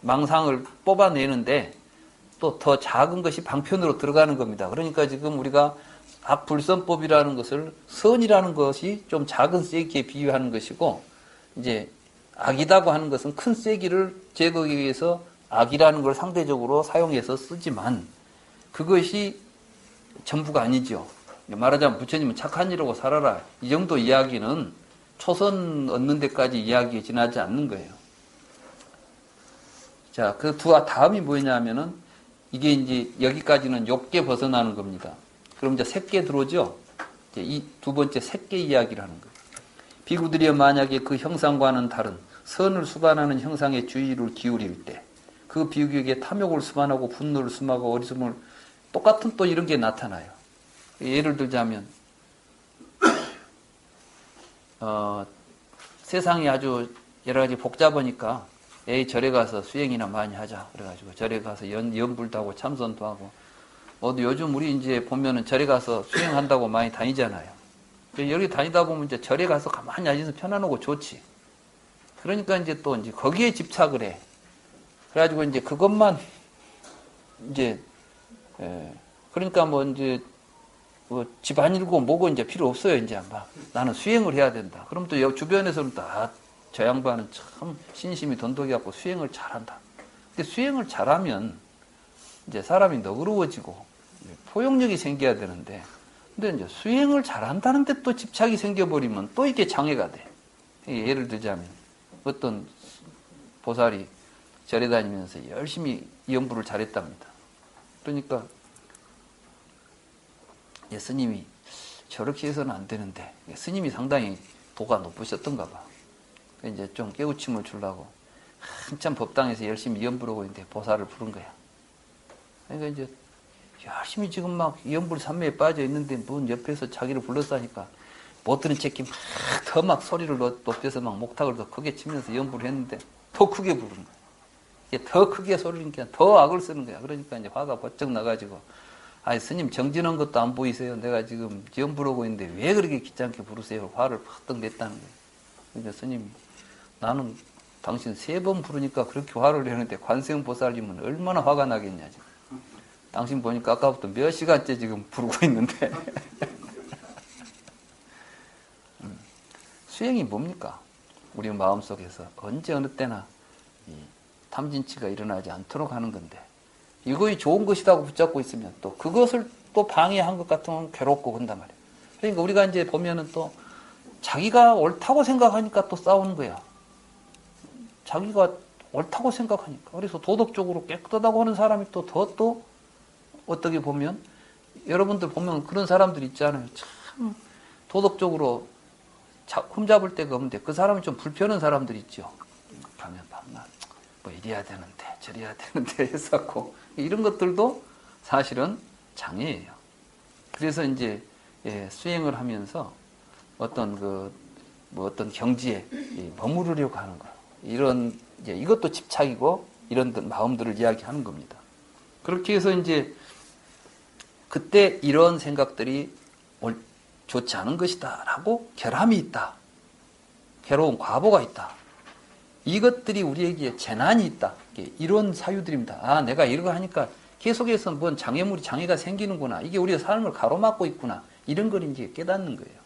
망상을 뽑아내는데 또 더 작은 것이 방편으로 들어가는 겁니다. 그러니까 지금 우리가 악불선법이라는 것을 선이라는 것이 좀 작은 쐐기에 비유하는 것이고 이제 악이라고 하는 것은 큰 쐐기를 제거하기 위해서 악이라는 걸 상대적으로 사용해서 쓰지만 그것이 전부가 아니죠. 말하자면 부처님은 착한 이라고 살아라. 이 정도 이야기는 초선 얻는 데까지 이야기에 지나지 않는 거예요. 자, 그 다음이 뭐냐면은 이게 이제 여기까지는 욕계 벗어나는 겁니다. 그럼 이제 색계 들어오죠? 이제 이 두 번째 색계 이야기를 하는 거예요. 비구들이 만약에 그 형상과는 다른 선을 수반하는 형상의 주의를 기울일 때 그 비구에게 탐욕을 수반하고 분노를 수반하고 어리석음을 똑같은 또 이런 게 나타나요. 예를 들자면 세상이 아주 여러 가지 복잡하니까 절에 가서 수행이나 많이 하자. 그래가지고 절에 가서 연불도 하고 참선도 하고 요즘 우리 이제 보면은 절에 가서 수행한다고 많이 다니잖아요. 여기 다니다 보면 이제 절에 가서 가만히 앉아서 편안하고 좋지. 그러니까 이제 또 이제 거기에 집착을 해. 그래가지고 이제 그것만 이제 그러니까 뭐 이제 뭐 집안일고 뭐고 이제 필요 없어요. 이제 막 나는 수행을 해야 된다. 그럼 또 주변에서는 다 저 양반은 참 신심이 돈독이 갖고 수행을 잘한다. 근데 수행을 잘하면 이제 사람이 너그러워지고 포용력이 생겨야 되는데, 근데 이제 수행을 잘한다는데 또 집착이 생겨버리면 또 이게 장애가 돼. 예를 들자면 어떤 보살이 절에 다니면서 열심히 연부를 잘했답니다. 그러니까 스님이 저렇게 해서는 안 되는데, 스님이 상당히 도가 높으셨던가 봐. 이제 좀 깨우침을 주려고 한참 법당에서 열심히 연부하고 있는데 보살을 부른 거야. 그러니까 이제 열심히 지금 막 연불 산매에 빠져 있는데 뭔 옆에서 자기를 불렀다니까 못 들은 채끼 더 막 소리를 높여서 막 목탁을 더 크게 치면서 연불을 했는데 더 크게 부른 거야. 이게 더 크게 소리를 니까 더 악을 쓰는 거야. 그러니까 이제 화가 번쩍 나가지고, 아이 스님 정진한 것도 안 보이세요? 내가 지금 연불하고 있는데 왜 그렇게 귀찮게 부르세요? 화를 팍떡 냈다는 거예요. 그러니까 스님이, 나는 당신 3번 부르니까 그렇게 화를 내는데 관세음보살님은 얼마나 화가 나겠냐 지금. 당신 보니까 아까부터 몇 시간째 지금 부르고 있는데. 수행이 뭡니까? 우리 마음속에서 언제 어느 때나 이 탐진치가 일어나지 않도록 하는 건데, 이거이 좋은 것이라고 붙잡고 있으면 또 그것을 또 방해한 것 같으면 괴롭고 그런단 말이에요. 그러니까 우리가 이제 보면은 또 자기가 옳다고 생각하니까 또 싸우는 거야. 자기가 옳다고 생각하니까. 그래서 도덕적으로 깨끗하다고 하는 사람이 또 어떻게 보면, 여러분들 보면 그런 사람들 있잖아요. 참 도덕적으로 흠잡을 데가 없는데 그 사람이 좀 불편한 사람들 있죠. 가면 밤낮 뭐 이래야 되는데 저래야 되는데 했었고, 이런 것들도 사실은 장애예요. 그래서 이제 수행을 하면서 어떤 어떤 경지에 머무르려고 하는 거예요. 이런 이것도 집착이고 이런 마음들을 이야기하는 겁니다. 그렇게 해서 이제 그때 이런 생각들이 좋지 않은 것이다라고 결함이 있다. 괴로운 과보가 있다. 이것들이 우리에게 재난이 있다. 이런 사유들입니다. 아, 내가 이러고 하니까 계속해서 뭔 장애가 생기는구나. 이게 우리의 삶을 가로막고 있구나. 이런 걸 이제 깨닫는 거예요.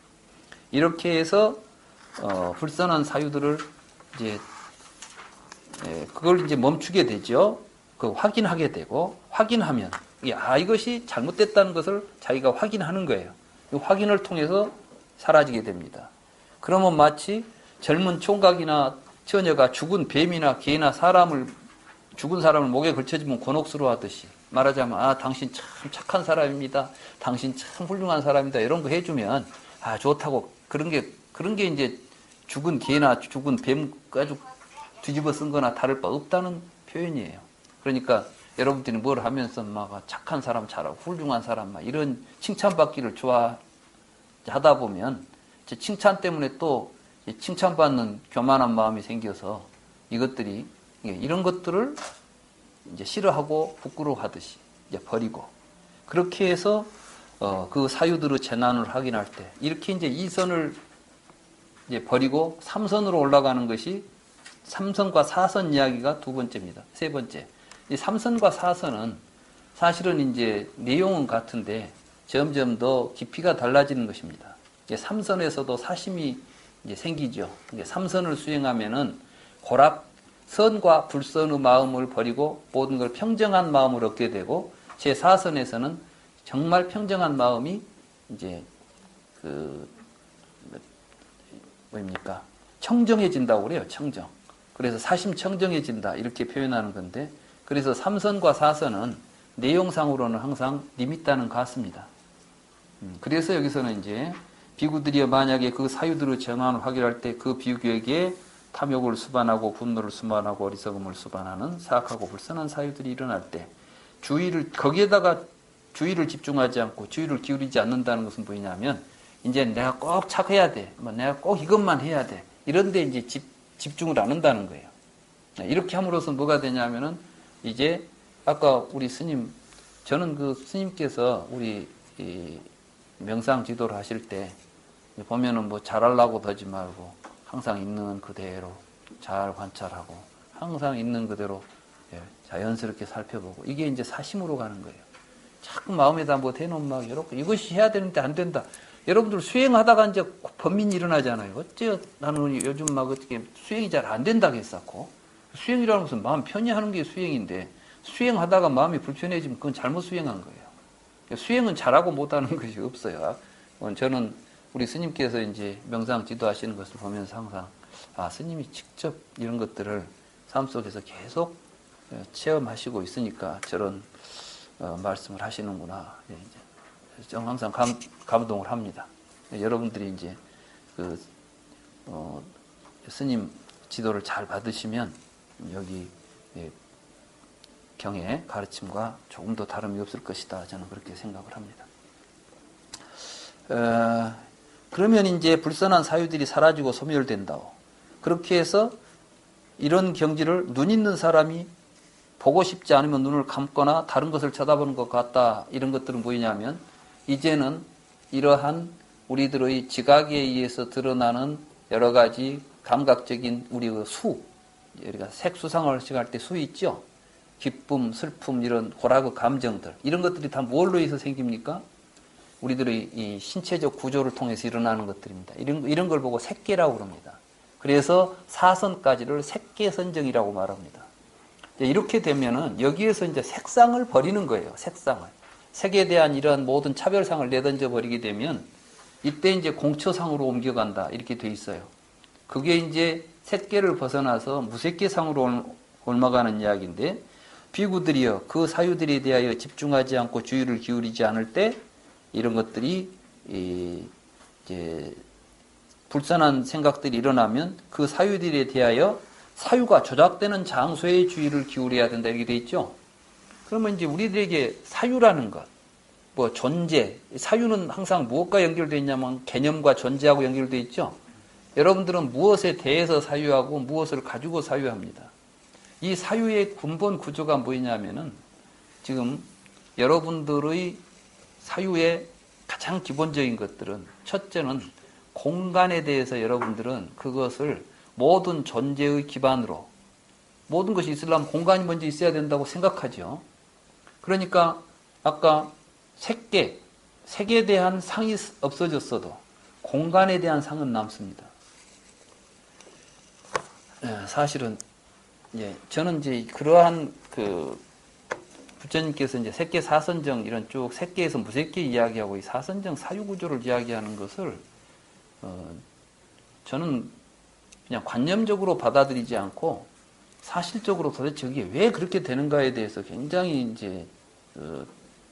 이렇게 해서 불선한 사유들을 이제 그걸 이제 멈추게 되죠. 확인하게 되고, 확인하면 이것이 잘못됐다는 것을 자기가 확인하는 거예요. 이 확인을 통해서 사라지게 됩니다. 그러면 마치 젊은 총각이나 처녀가 죽은 뱀이나 개나 죽은 사람을 목에 걸쳐주면 곤혹스러워하듯이, 말하자면 당신 참 착한 사람입니다. 당신 참 훌륭한 사람이다. 이런 거 해주면 좋다고, 그런 게 이제 죽은 개나 죽은 뱀 가지고 뒤집어 쓴 거나 다를 바 없다는 표현이에요. 그러니까 여러분들이 뭘 하면서 막 착한 사람 잘하고 훌륭한 사람 막 이런 칭찬받기를 좋아하다 보면 칭찬 때문에 또 칭찬받는 교만한 마음이 생겨서 이것들이 이런 것들을 이제 싫어하고 부끄러워하듯이 이제 버리고, 그렇게 해서 그 사유들의 재난을 확인할 때 이렇게 이제 2선을 이제 버리고 3선으로 올라가는 것이 3선과 4선 이야기가 두 번째입니다. 세 번째. 이 3선과 4선은 사실은 이제 내용은 같은데 점점 더 깊이가 달라지는 것입니다. 3선에서도 사심이 이제 생기죠. 3선을 수행하면은 선과 불선의 마음을 버리고 모든 걸 평정한 마음을 얻게 되고, 제 4선에서는 정말 평정한 마음이 이제 뭡니까? 청정해진다고 그래요. 청정. 그래서 사심 청정해진다 이렇게 표현하는 건데, 그래서 3선과 4선은 내용상으로는 항상 리밋다는 같습니다. 그래서 여기서는 이제 비구들이 만약에 그 사유들의 전환을 확인할 때 그 비구에게 탐욕을 수반하고 분노를 수반하고 어리석음을 수반하는 사악하고 불선한 사유들이 일어날 때 거기에다가 주의를 집중하지 않고 주의를 기울이지 않는다는 것은 뭐냐면, 이제 내가 꼭 착해야 돼. 내가 꼭 이것만 해야 돼. 이런 데 이제 집중을 안 한다는 거예요. 이렇게 함으로써 뭐가 되냐면은, 이제 아까 우리 스님, 저는 그 스님께서 우리 명상 지도를 하실 때 보면은 뭐 잘하려고 더지 말고 항상 있는 그대로 잘 관찰하고 항상 있는 그대로 자연스럽게 살펴보고 이게 이제 사심으로 가는 거예요. 자꾸 마음에다 뭐 대놓으면 막 이렇게 이것이 해야 되는데 안 된다. 여러분들 수행하다가 이제 번민이 일어나잖아요. 어째 나는 요즘 막 어떻게 수행이 잘 안 된다고 했었고 수행이라는 것은 마음 편히 하는 게 수행인데 수행하다가 마음이 불편해지면 그건 잘못 수행한 거예요. 수행은 잘하고 못하는 것이 없어요. 저는 우리 스님께서 이제 명상 지도하시는 것을 보면서 항상 스님이 직접 이런 것들을 삶 속에서 계속 체험하시고 있으니까 저런 말씀을 하시는구나. 저는 항상 감동을 합니다. 여러분들이 이제 스님 지도를 잘 받으시면 여기 경의 가르침과 조금 더 다름이 없을 것이다. 저는 그렇게 생각을 합니다. 그러면 이제 불선한 사유들이 사라지고 소멸된다고. 그렇게 해서 이런 경지를 눈 있는 사람이 보고 싶지 않으면 눈을 감거나 다른 것을 쳐다보는 것 같다. 이런 것들은 뭐냐면 이제는 이러한 우리들의 지각에 의해서 드러나는 여러 가지 감각적인 우리의 우리가 색수상을 할 때 수 있죠. 기쁨, 슬픔 이런 고락의 감정들 이런 것들이 다 뭘로 해서 생깁니까? 우리들의 이 신체적 구조를 통해서 일어나는 것들입니다. 이런 걸 보고 색계라고 그럽니다. 그래서 사선까지를 색계선정이라고 말합니다. 이렇게 되면은 여기에서 이제 색상을 버리는 거예요. 색상을. 색에 대한 이런 모든 차별상을 내던져 버리게 되면 이때 이제 공처상으로 옮겨간다. 이렇게 돼 있어요. 그게 이제 색계를 벗어나서 무색계상으로 옮아가는 이야기인데 비구들이여 그 사유들에 대하여 집중하지 않고 주의를 기울이지 않을 때 이런 것들이 이제 불선한 생각들이 일어나면 그 사유들에 대하여 사유가 조작되는 장소에 주의를 기울여야 된다 이렇게 돼 있죠. 그러면 이제 우리들에게 사유라는 것, 뭐 존재, 사유는 항상 무엇과 연결되어 있냐면 개념과 존재하고 연결되어 있죠. 여러분들은 무엇에 대해서 사유하고 무엇을 가지고 사유합니다. 이 사유의 근본 구조가 뭐냐면은 지금 여러분들의 사유의 가장 기본적인 것들은 첫째는 공간에 대해서 여러분들은 그것을 모든 존재의 기반으로 모든 것이 있으려면 공간이 먼저 있어야 된다고 생각하죠. 그러니까 아까 색에 대한 상이 없어졌어도 공간에 대한 상은 남습니다. 사실은 저는 이제 그러한 부처님께서 이제 색계 사선정 이런 쭉 색계에서 무색계 이야기하고 이 사선정 사유구조를 이야기하는 것을 저는 그냥 관념적으로 받아들이지 않고 사실적으로 도대체 그게 왜 그렇게 되는가에 대해서 굉장히 이제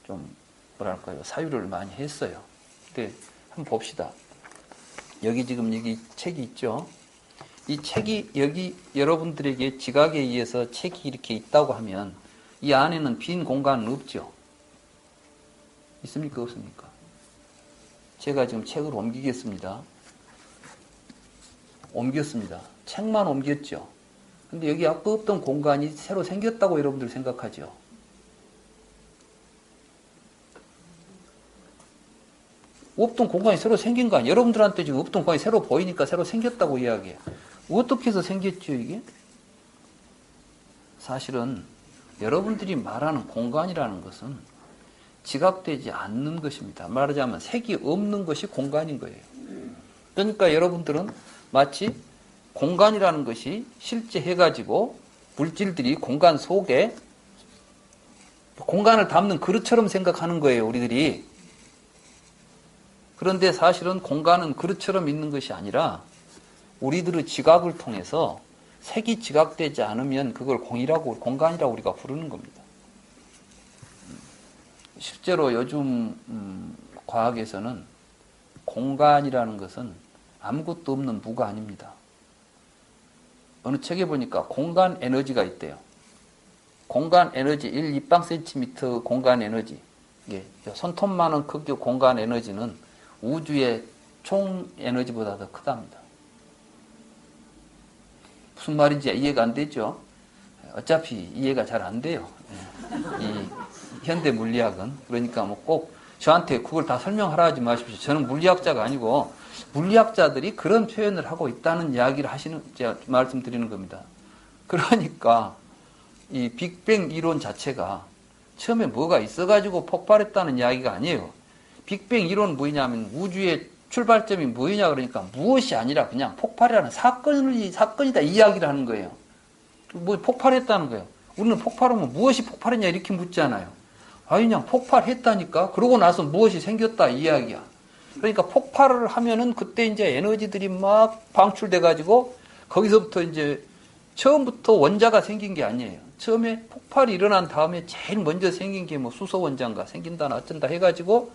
좀 뭐랄까요 사유를 많이 했어요. 근데 한번 봅시다. 여기 책이 있죠. 이 책이 여기 여러분들에게 지각에 의해서 책이 이렇게 있다고 하면 이 안에는 빈 공간은 없죠. 있습니까? 없습니까? 제가 지금 책을 옮기겠습니다. 옮겼습니다. 책만 옮겼죠. 근데 여기 아까 없던 공간이 새로 생겼다고 여러분들 생각하죠. 없던 공간이 새로 생긴 거 아니에요. 여러분들한테 지금 없던 공간이 새로 보이니까 새로 생겼다고 이야기해요. 어떻게 해서 생겼죠, 이게? 사실은 여러분들이 말하는 공간이라는 것은 지각되지 않는 것입니다. 말하자면 색이 없는 것이 공간인 거예요. 그러니까 여러분들은 마치 공간이라는 것이 실제 해가지고 물질들이 공간 속에 공간을 담는 그릇처럼 생각하는 거예요, 우리들이. 그런데 사실은 공간은 그릇처럼 있는 것이 아니라 우리들의 지각을 통해서 색이 지각되지 않으면 그걸 공간이라고 우리가 부르는 겁니다. 실제로 요즘 과학에서는 공간이라는 것은 아무것도 없는 무가 아닙니다. 어느 책에 보니까 공간 에너지가 있대요. 공간 에너지 1 입방센티미터 공간 에너지 손톱만한 크기의 공간 에너지는 우주의 총 에너지보다 더 크답니다. 무슨 말인지 이해가 안 되죠? 어차피 이해가 잘 안 돼요. 이 현대 물리학은. 그러니까 뭐 꼭 저한테 그걸 다 설명하라 하지 마십시오. 저는 물리학자가 아니고 물리학자들이 그런 표현을 하고 있다는 이야기를 제가 말씀드리는 겁니다. 그러니까 이 빅뱅 이론 자체가 처음에 뭐가 있어가지고 폭발했다는 이야기가 아니에요. 빅뱅 이론은 뭐냐면 우주의 출발점이 뭐냐 그러니까 무엇이 아니라 그냥 폭발이라는 사건이다 이야기를 하는 거예요. 뭐 폭발했다는 거예요. 우리는 폭발하면 무엇이 폭발했냐 이렇게 묻잖아요. 아니 그냥 폭발했다니까. 그러고 나서 무엇이 생겼다 이 이야기야. 그러니까 폭발을 하면은 그때 이제 에너지들이 막 방출돼 가지고 거기서부터 이제 처음부터 원자가 생긴 게 아니에요. 처음에 폭발이 일어난 다음에 제일 먼저 생긴 게 뭐 수소 원자인가 생긴다나 어쩐다 해가지고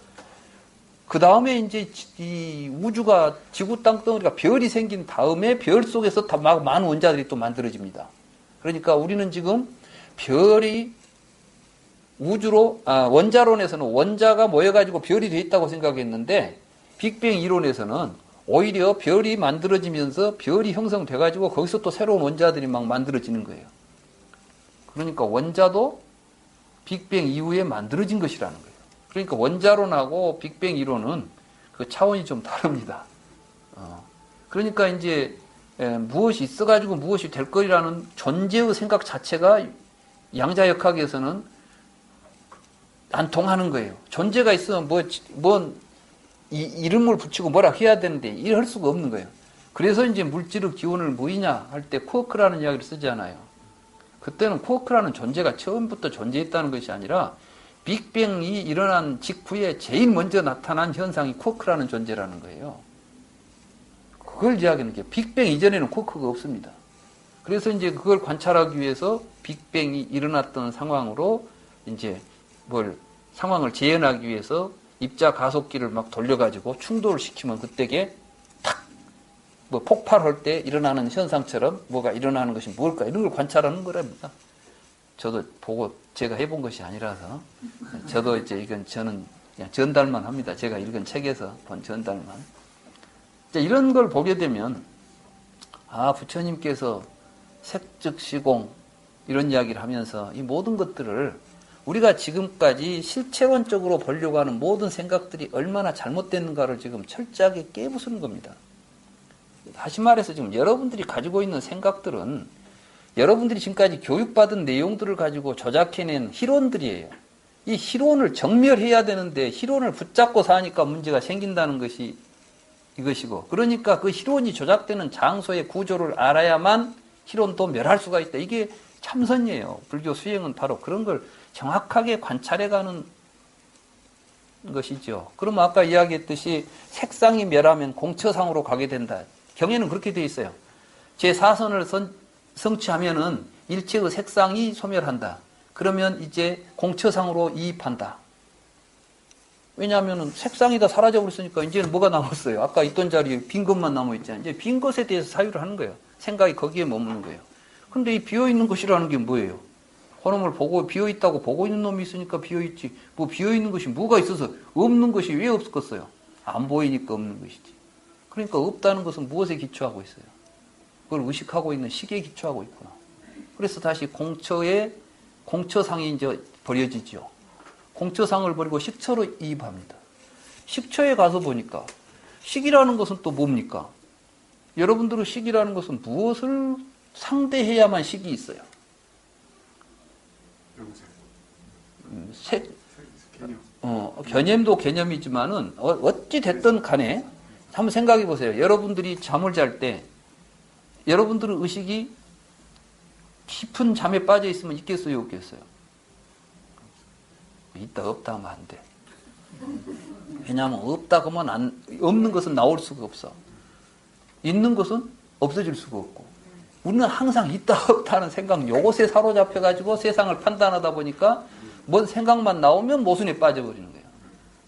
그 다음에 이제 이 우주가 지구 땅덩어리가 별이 생긴 다음에 별 속에서 다 막 많은 원자들이 또 만들어집니다. 그러니까 우리는 지금 별이 원자론에서는 원자가 모여가지고 별이 돼 있다고 생각했는데 빅뱅 이론에서는 오히려 별이 만들어지면서 별이 형성돼가지고 거기서 또 새로운 원자들이 막 만들어지는 거예요. 그러니까 원자도 빅뱅 이후에 만들어진 것이라는 거예요. 그러니까 원자론하고 빅뱅 이론은 그 차원이 좀 다릅니다. 그러니까 이제 무엇이 있어가지고 무엇이 될 거리라는 존재의 생각 자체가 양자역학에서는 안 통하는 거예요. 존재가 있으면 이름을 붙이고 뭐라 해야 되는데 이럴 수가 없는 거예요. 그래서 이제 물질의 기원을 뭐이냐 할 때 쿼크라는 이야기를 쓰잖아요. 그때는 쿼크라는 존재가 처음부터 존재했다는 것이 아니라 빅뱅이 일어난 직후에 제일 먼저 나타난 현상이 쿼크라는 존재라는 거예요. 그걸 이야기하는 게 빅뱅 이전에는 쿼크가 없습니다. 그래서 이제 그걸 관찰하기 위해서 빅뱅이 일어났던 상황으로 이제 상황을 재현하기 위해서 입자 가속기를 막 돌려가지고 충돌을 시키면 그때게 탁 폭발할 때 일어나는 현상처럼 뭐가 일어나는 것이 뭘까 이런 걸 관찰하는 거랍니다. 저도 보고 제가 해본 것이 아니라서 저도 이제 저는 그냥 전달만 합니다. 제가 읽은 책에서 본 전달만. 이런 걸 보게 되면 부처님께서 색즉 시공 이런 이야기를 하면서 이 모든 것들을 우리가 지금까지 실체론적으로 보려고 하는 모든 생각들이 얼마나 잘못됐는가를 지금 철저하게 깨부수는 겁니다. 다시 말해서 지금 여러분들이 가지고 있는 생각들은 여러분들이 지금까지 교육받은 내용들을 가지고 조작해낸 희론들이에요. 이 희론을 정멸해야 되는데 희론을 붙잡고 사니까 문제가 생긴다는 것이 이것이고, 그러니까 그 희론이 조작되는 장소의 구조를 알아야만 희론도 멸할 수가 있다. 이게 참선이에요. 불교 수행은 바로 그런 걸 정확하게 관찰해가는 것이죠. 그러면 아까 이야기했듯이 색상이 멸하면 공처상으로 가게 된다. 경에는 그렇게 되어 있어요. 제4선을 성취하면은 일체의 색상이 소멸한다. 그러면 이제 공처상으로 이입한다. 왜냐하면 색상이 다 사라져버렸으니까 이제는 뭐가 남았어요? 아까 있던 자리에 빈 것만 남아있잖아요. 이제 빈 것에 대해서 사유를 하는 거예요. 생각이 거기에 머무는 거예요. 근데 이 비어있는 것이라는 게 뭐예요? 그놈을 보고 비어있다고 보고 있는 놈이 있으니까 비어있지. 뭐 비어있는 것이 뭐가 있어서 없는 것이 왜 없겠어요? 안 보이니까 없는 것이지. 그러니까 없다는 것은 무엇에 기초하고 있어요? 그걸 의식하고 있는 식에 기초하고 있구나. 그래서 다시 공처상이 이제 버려지죠. 공처상을 버리고 식처로 이입합니다. 식처에 가서 보니까 식이라는 것은 또 뭡니까? 여러분들의 식이라는 것은 무엇을 상대해야만 식이 있어요? 개념도 개념이지만은 어찌 됐든 간에 한번 생각해 보세요. 여러분들이 잠을 잘 때 여러분들의 의식이 깊은 잠에 빠져 있으면 있겠어요, 없겠어요? 있다 없다 하면 안 돼. 왜냐하면 없다 그러면 없는 것은 나올 수가 없어. 있는 것은 없어질 수가 없고. 우리는 항상 있다 없다는 생각 요것에 사로잡혀가지고 세상을 판단하다 보니까 뭔 생각만 나오면 모순에 빠져버리는 거예요.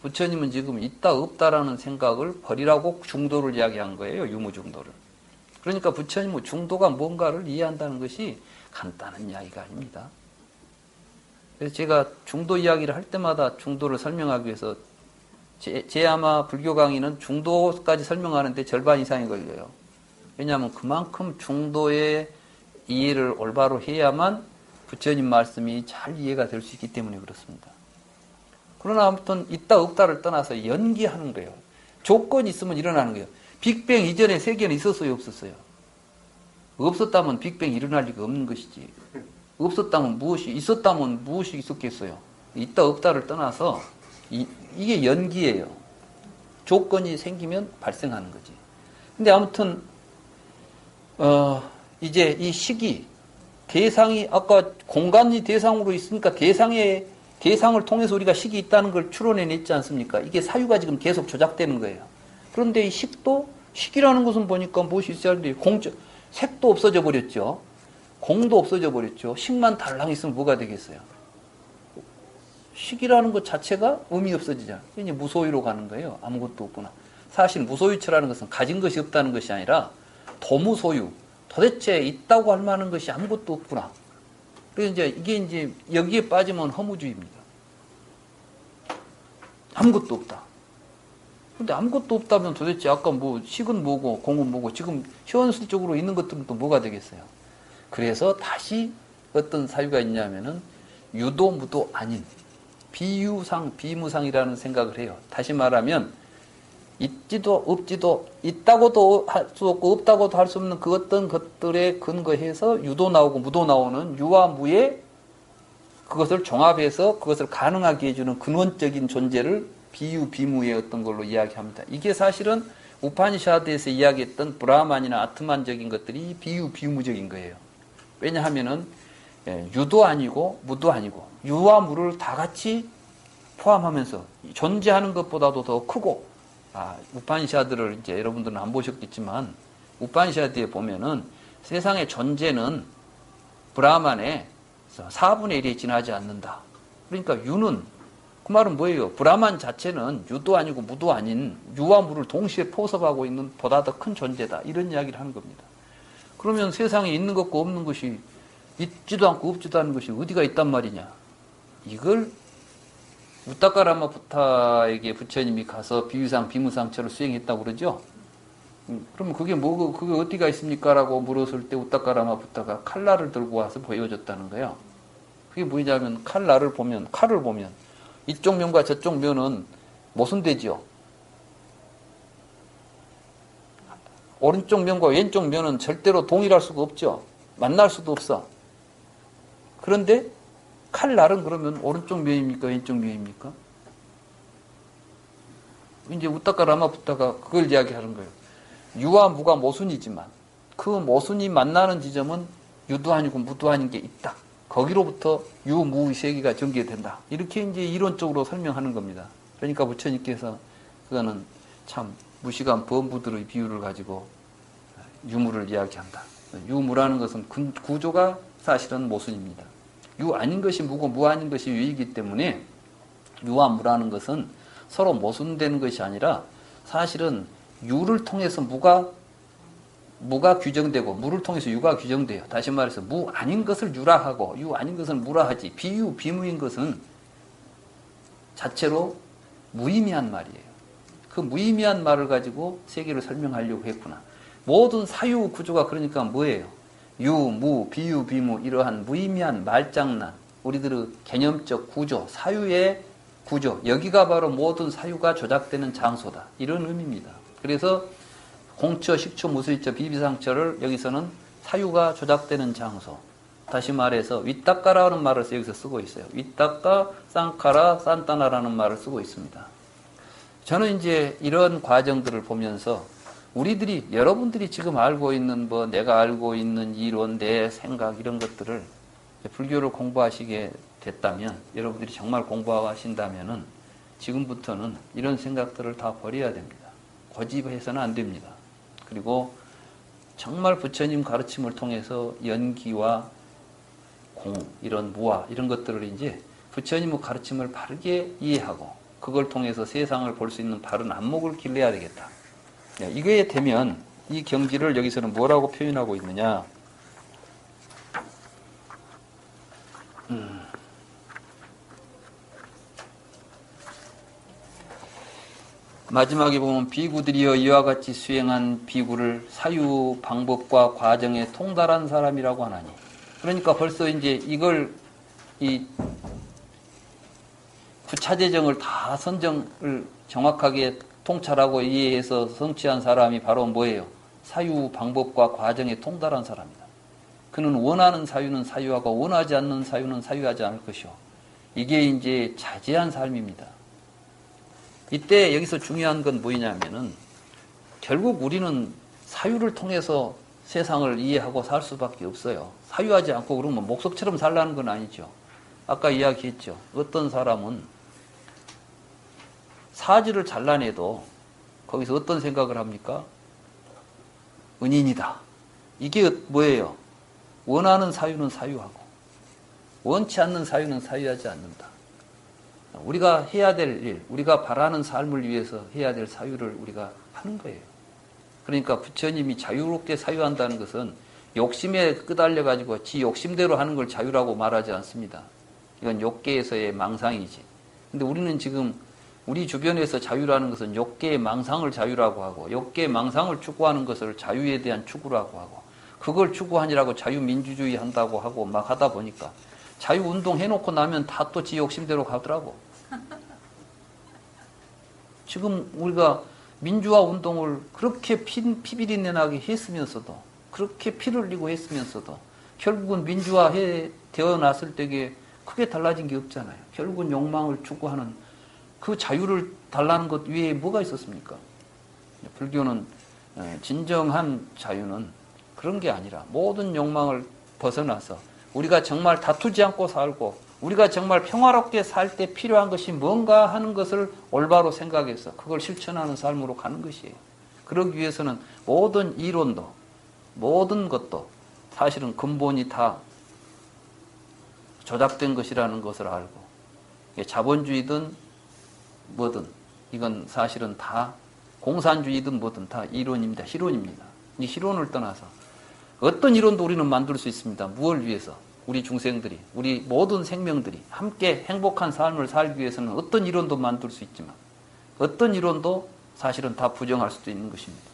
부처님은 지금 있다 없다라는 생각을 버리라고 중도를 이야기한 거예요. 유무중도를. 그러니까 부처님은 중도가 뭔가를 이해한다는 것이 간단한 이야기가 아닙니다. 그래서 제가 중도 이야기를 할 때마다 중도를 설명하기 위해서 제 아마 불교 강의는 중도까지 설명하는데 절반 이상이 걸려요. 왜냐하면 그만큼 중도의 이해를 올바로 해야만 부처님 말씀이 잘 이해가 될 수 있기 때문에 그렇습니다. 그러나 아무튼 있다 없다를 떠나서 연기하는 거예요. 조건이 있으면 일어나는 거예요. 빅뱅 이전에 세계는 있었어요, 없었어요? 없었다면 빅뱅이 일어날 리가 없는 것이지. 없었다면 무엇이, 있었다면 무엇이 있었겠어요? 있다 없다를 떠나서 이게 연기예요. 조건이 생기면 발생하는 거지. 근데 아무튼 이제 이 시기 대상이 아까 공간이 대상으로 있으니까 대상을 통해서 우리가 식이 있다는 걸 추론해냈지 않습니까? 이게 사유가 지금 계속 조작되는 거예요. 그런데 이 식이라는 것은 보니까 무엇이 있어야 하는데 색도 없어져 버렸죠. 공도 없어져 버렸죠. 식만 달랑 있으면 뭐가 되겠어요? 식이라는 것 자체가 의미 없어지잖아요. 이제 무소유로 가는 거예요. 아무것도 없구나. 사실 무소유처라는 것은 가진 것이 없다는 것이 아니라 도무소유. 도대체 있다고 할 만한 것이 아무것도 없구나. 그래서 이게 이제 여기에 빠지면 허무주의입니다. 아무것도 없다. 근데 아무것도 없다면 도대체 아까 뭐 식은 뭐고 공은 뭐고 지금 현실적으로 있는 것들은 또 뭐가 되겠어요? 그래서 다시 어떤 사유가 있냐면은 유도 무도 아닌 비유상 비무상이라는 생각을 해요. 다시 말하면 있지도 없지도 있다고도 할 수 없고 없다고도 할 수 없는 그 어떤 것들에 근거해서 유도 나오고 무도 나오는 유와 무의 그것을 종합해서 그것을 가능하게 해주는 근원적인 존재를 비유 비무의 어떤 걸로 이야기합니다. 이게 사실은 우파니샤드에서 이야기했던 브라만이나 아트만적인 것들이 비유 비무적인 거예요. 왜냐하면은 유도 아니고 무도 아니고 유와 무를 다 같이 포함하면서 존재하는 것보다도 더 크고 우파니샤드를 이제 여러분들은 안 보셨겠지만 우파니샤드에 보면은 세상의 존재는 브라만의 4분의 1에 지나지 않는다. 그러니까 유는 그 말은 뭐예요? 브라만 자체는 유도 아니고 무도 아닌 유와 무를 동시에 포섭하고 있는 보다 더 큰 존재다. 이런 이야기를 하는 겁니다. 그러면 세상에 있는 것과 없는 것이 있지도 않고 없지도 않은 것이 어디가 있단 말이냐? 이걸 우타카라마 부타에게 부처님이 가서 비유상 비무상처를 수행했다고 그러죠? 그러면 그게 어디가 있습니까? 라고 물었을 때 우타카라마 부타가 칼날을 들고 와서 보여줬다는 거예요. 그게 뭐냐면 칼을 보면 이쪽 면과 저쪽 면은 모순되지요. 오른쪽 면과 왼쪽 면은 절대로 동일할 수가 없죠. 만날 수도 없어. 그런데 칼날은 그러면 오른쪽 면입니까? 왼쪽 면입니까? 이제 우타카 라마부타가 그걸 이야기하는 거예요. 유와 무가 모순이지만 그 모순이 만나는 지점은 유도 아니고 무도 아닌 게 있다. 거기로부터 유, 무의 세계가 전개된다. 이렇게 이제 이론적으로 설명하는 겁니다. 그러니까 부처님께서 그거는 참 무시간 범부들의 비유를 가지고 유무를 이야기한다. 유무라는 것은 구조가 사실은 모순입니다. 유 아닌 것이 무고 무 아닌 것이 유이기 때문에 유와 무라는 것은 서로 모순되는 것이 아니라 사실은 유를 통해서 무가 규정되고 무를 통해서 유가 규정돼요. 다시 말해서 무 아닌 것을 유라 하고 유 아닌 것을 무라 하지. 비유 비무인 것은 자체로 무의미한 말이에요. 그 무의미한 말을 가지고 세계를 설명하려고 했구나. 모든 사유 구조가 그러니까 뭐예요? 유, 무, 비유, 비무 이러한 무의미한 말장난, 우리들의 개념적 구조, 사유의 구조, 여기가 바로 모든 사유가 조작되는 장소다. 이런 의미입니다. 그래서 공처, 식처, 무수이처, 비비상처를 여기서는 사유가 조작되는 장소. 다시 말해서 위따까라는 말을 여기서 쓰고 있어요. 위따까, 쌍카라, 산타나라는 말을 쓰고 있습니다. 저는 이제 이런 과정들을 보면서 여러분들이 지금 알고 있는 내가 알고 있는 이론, 내 생각 이런 것들을 불교를 공부하시게 됐다면, 여러분들이 정말 공부하신다면은 지금부터는 이런 생각들을 다 버려야 됩니다. 고집해서는 안 됩니다. 그리고 정말 부처님 가르침을 통해서 연기와 공, 이런 무와 이런 것들을 이제 부처님의 가르침을 바르게 이해하고 그걸 통해서 세상을 볼 수 있는 바른 안목을 길러야 되겠다. 이거에 되면 이 경지를 여기서는 뭐라고 표현하고 있느냐? 마지막에 보면 비구들이여 이와 같이 수행한 비구를 사유 방법과 과정에 통달한 사람이라고 하나니. 그러니까 벌써 이제 이걸 이 구차재정을 다 선정을 정확하게 통찰하고 이해해서 성취한 사람이 바로 뭐예요? 사유 방법과 과정에 통달한 사람이다. 그는 원하는 사유는 사유하고 원하지 않는 사유는 사유하지 않을 것이요. 이게 이제 자제한 삶입니다. 이때 여기서 중요한 건 뭐냐면은 결국 우리는 사유를 통해서 세상을 이해하고 살 수밖에 없어요. 사유하지 않고 그러면 목석처럼 살라는 건 아니죠. 아까 이야기했죠. 어떤 사람은 사지를 잘라내도 거기서 어떤 생각을 합니까? 은인이다. 이게 뭐예요? 원하는 사유는 사유하고 원치 않는 사유는 사유하지 않는다. 우리가 해야 될 일, 우리가 바라는 삶을 위해서 해야 될 사유를 우리가 하는 거예요. 그러니까 부처님이 자유롭게 사유한다는 것은 욕심에 끄달려가지고 지 욕심대로 하는 걸 자유라고 말하지 않습니다. 이건 욕계에서의 망상이지. 근데 우리는 지금 우리 주변에서 자유라는 것은 욕계의 망상을 자유라고 하고 욕계의 망상을 추구하는 것을 자유에 대한 추구라고 하고 그걸 추구하니라고 자유민주주의 한다고 하고 막 하다 보니까 자유운동 해놓고 나면 다 또 지 욕심대로 가더라고. 지금 우리가 민주화 운동을 그렇게 피비린내나게 했으면서도 그렇게 피를 흘리고 했으면서도 결국은 민주화해 되어났을 때에 크게 달라진 게 없잖아요. 결국은 욕망을 추구하는 그 자유를 달라는 것 위에 뭐가 있었습니까? 불교는 진정한 자유는 그런 게 아니라 모든 욕망을 벗어나서 우리가 정말 다투지 않고 살고 우리가 정말 평화롭게 살 때 필요한 것이 뭔가 하는 것을 올바로 생각해서 그걸 실천하는 삶으로 가는 것이에요. 그러기 위해서는 모든 이론도 모든 것도 사실은 근본이 다 조작된 것이라는 것을 알고 자본주의든 뭐든 이건 사실은 다 공산주의든 뭐든 다 이론입니다. 희론입니다. 이 희론을 떠나서 어떤 이론도 우리는 만들 수 있습니다. 무엇을 위해서? 우리 중생들이, 우리 모든 생명들이 함께 행복한 삶을 살기 위해서는 어떤 이론도 만들 수 있지만 어떤 이론도 사실은 다 부정할 수도 있는 것입니다.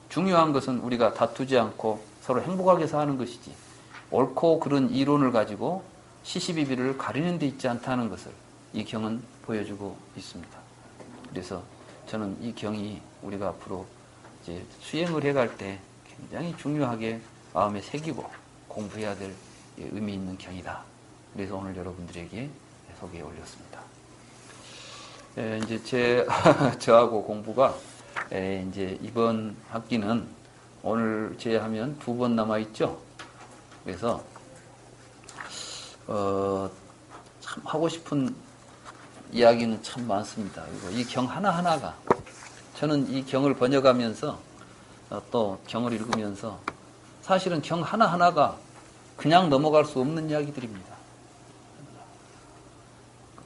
중요한 것은 우리가 다투지 않고 서로 행복하게 사는 것이지 옳고 그른 이론을 가지고 시시비비를 가리는 데 있지 않다는 것을 이 경은 보여주고 있습니다. 그래서 저는 이 경이 우리가 앞으로 이제 수행을 해갈 때 굉장히 중요하게 마음에 새기고 공부해야 될 의미 있는 경이다. 그래서 오늘 여러분들에게 소개해 올렸습니다. 이제 저하고 공부가 이제 이번 학기는 오늘 제하면 2번 남아 있죠. 그래서 참 하고 싶은 이야기는 참 많습니다. 그리고 이 경 하나하나가 저는 이 경을 번역하면서 또 경을 읽으면서 사실은 경 하나하나가 그냥 넘어갈 수 없는 이야기들입니다.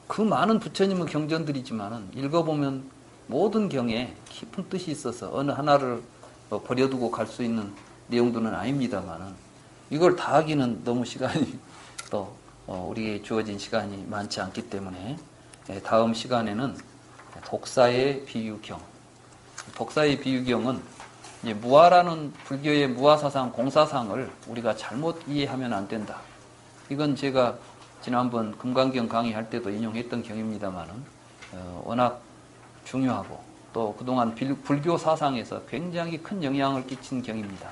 그 많은 부처님의 경전들이지만은 읽어보면 모든 경에 깊은 뜻이 있어서 어느 하나를 버려두고 갈 수 있는 내용들은 아닙니다만은 이걸 다 하기는 너무 시간이 또 우리에게 주어진 시간이 많지 않기 때문에 다음 시간에는 독사의 비유경. 독사의 비유경은 이제 무아라는 불교의 무아사상, 공사상을 우리가 잘못 이해하면 안 된다. 이건 제가 지난번 금강경 강의할 때도 인용했던 경입니다만은 워낙 중요하고 또 그동안 불교 사상에서 굉장히 큰 영향을 끼친 경입니다.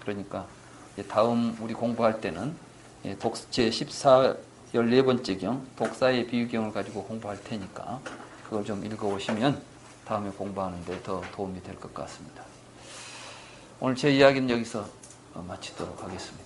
그러니까 다음 우리 공부할 때는 제 14번째 경 독사의 비유경을 가지고 공부할 테니까 그걸 좀 읽어오시면 다음에 공부하는 데 더 도움이 될 것 같습니다. 오늘 제 이야기는 여기서 마치도록 하겠습니다.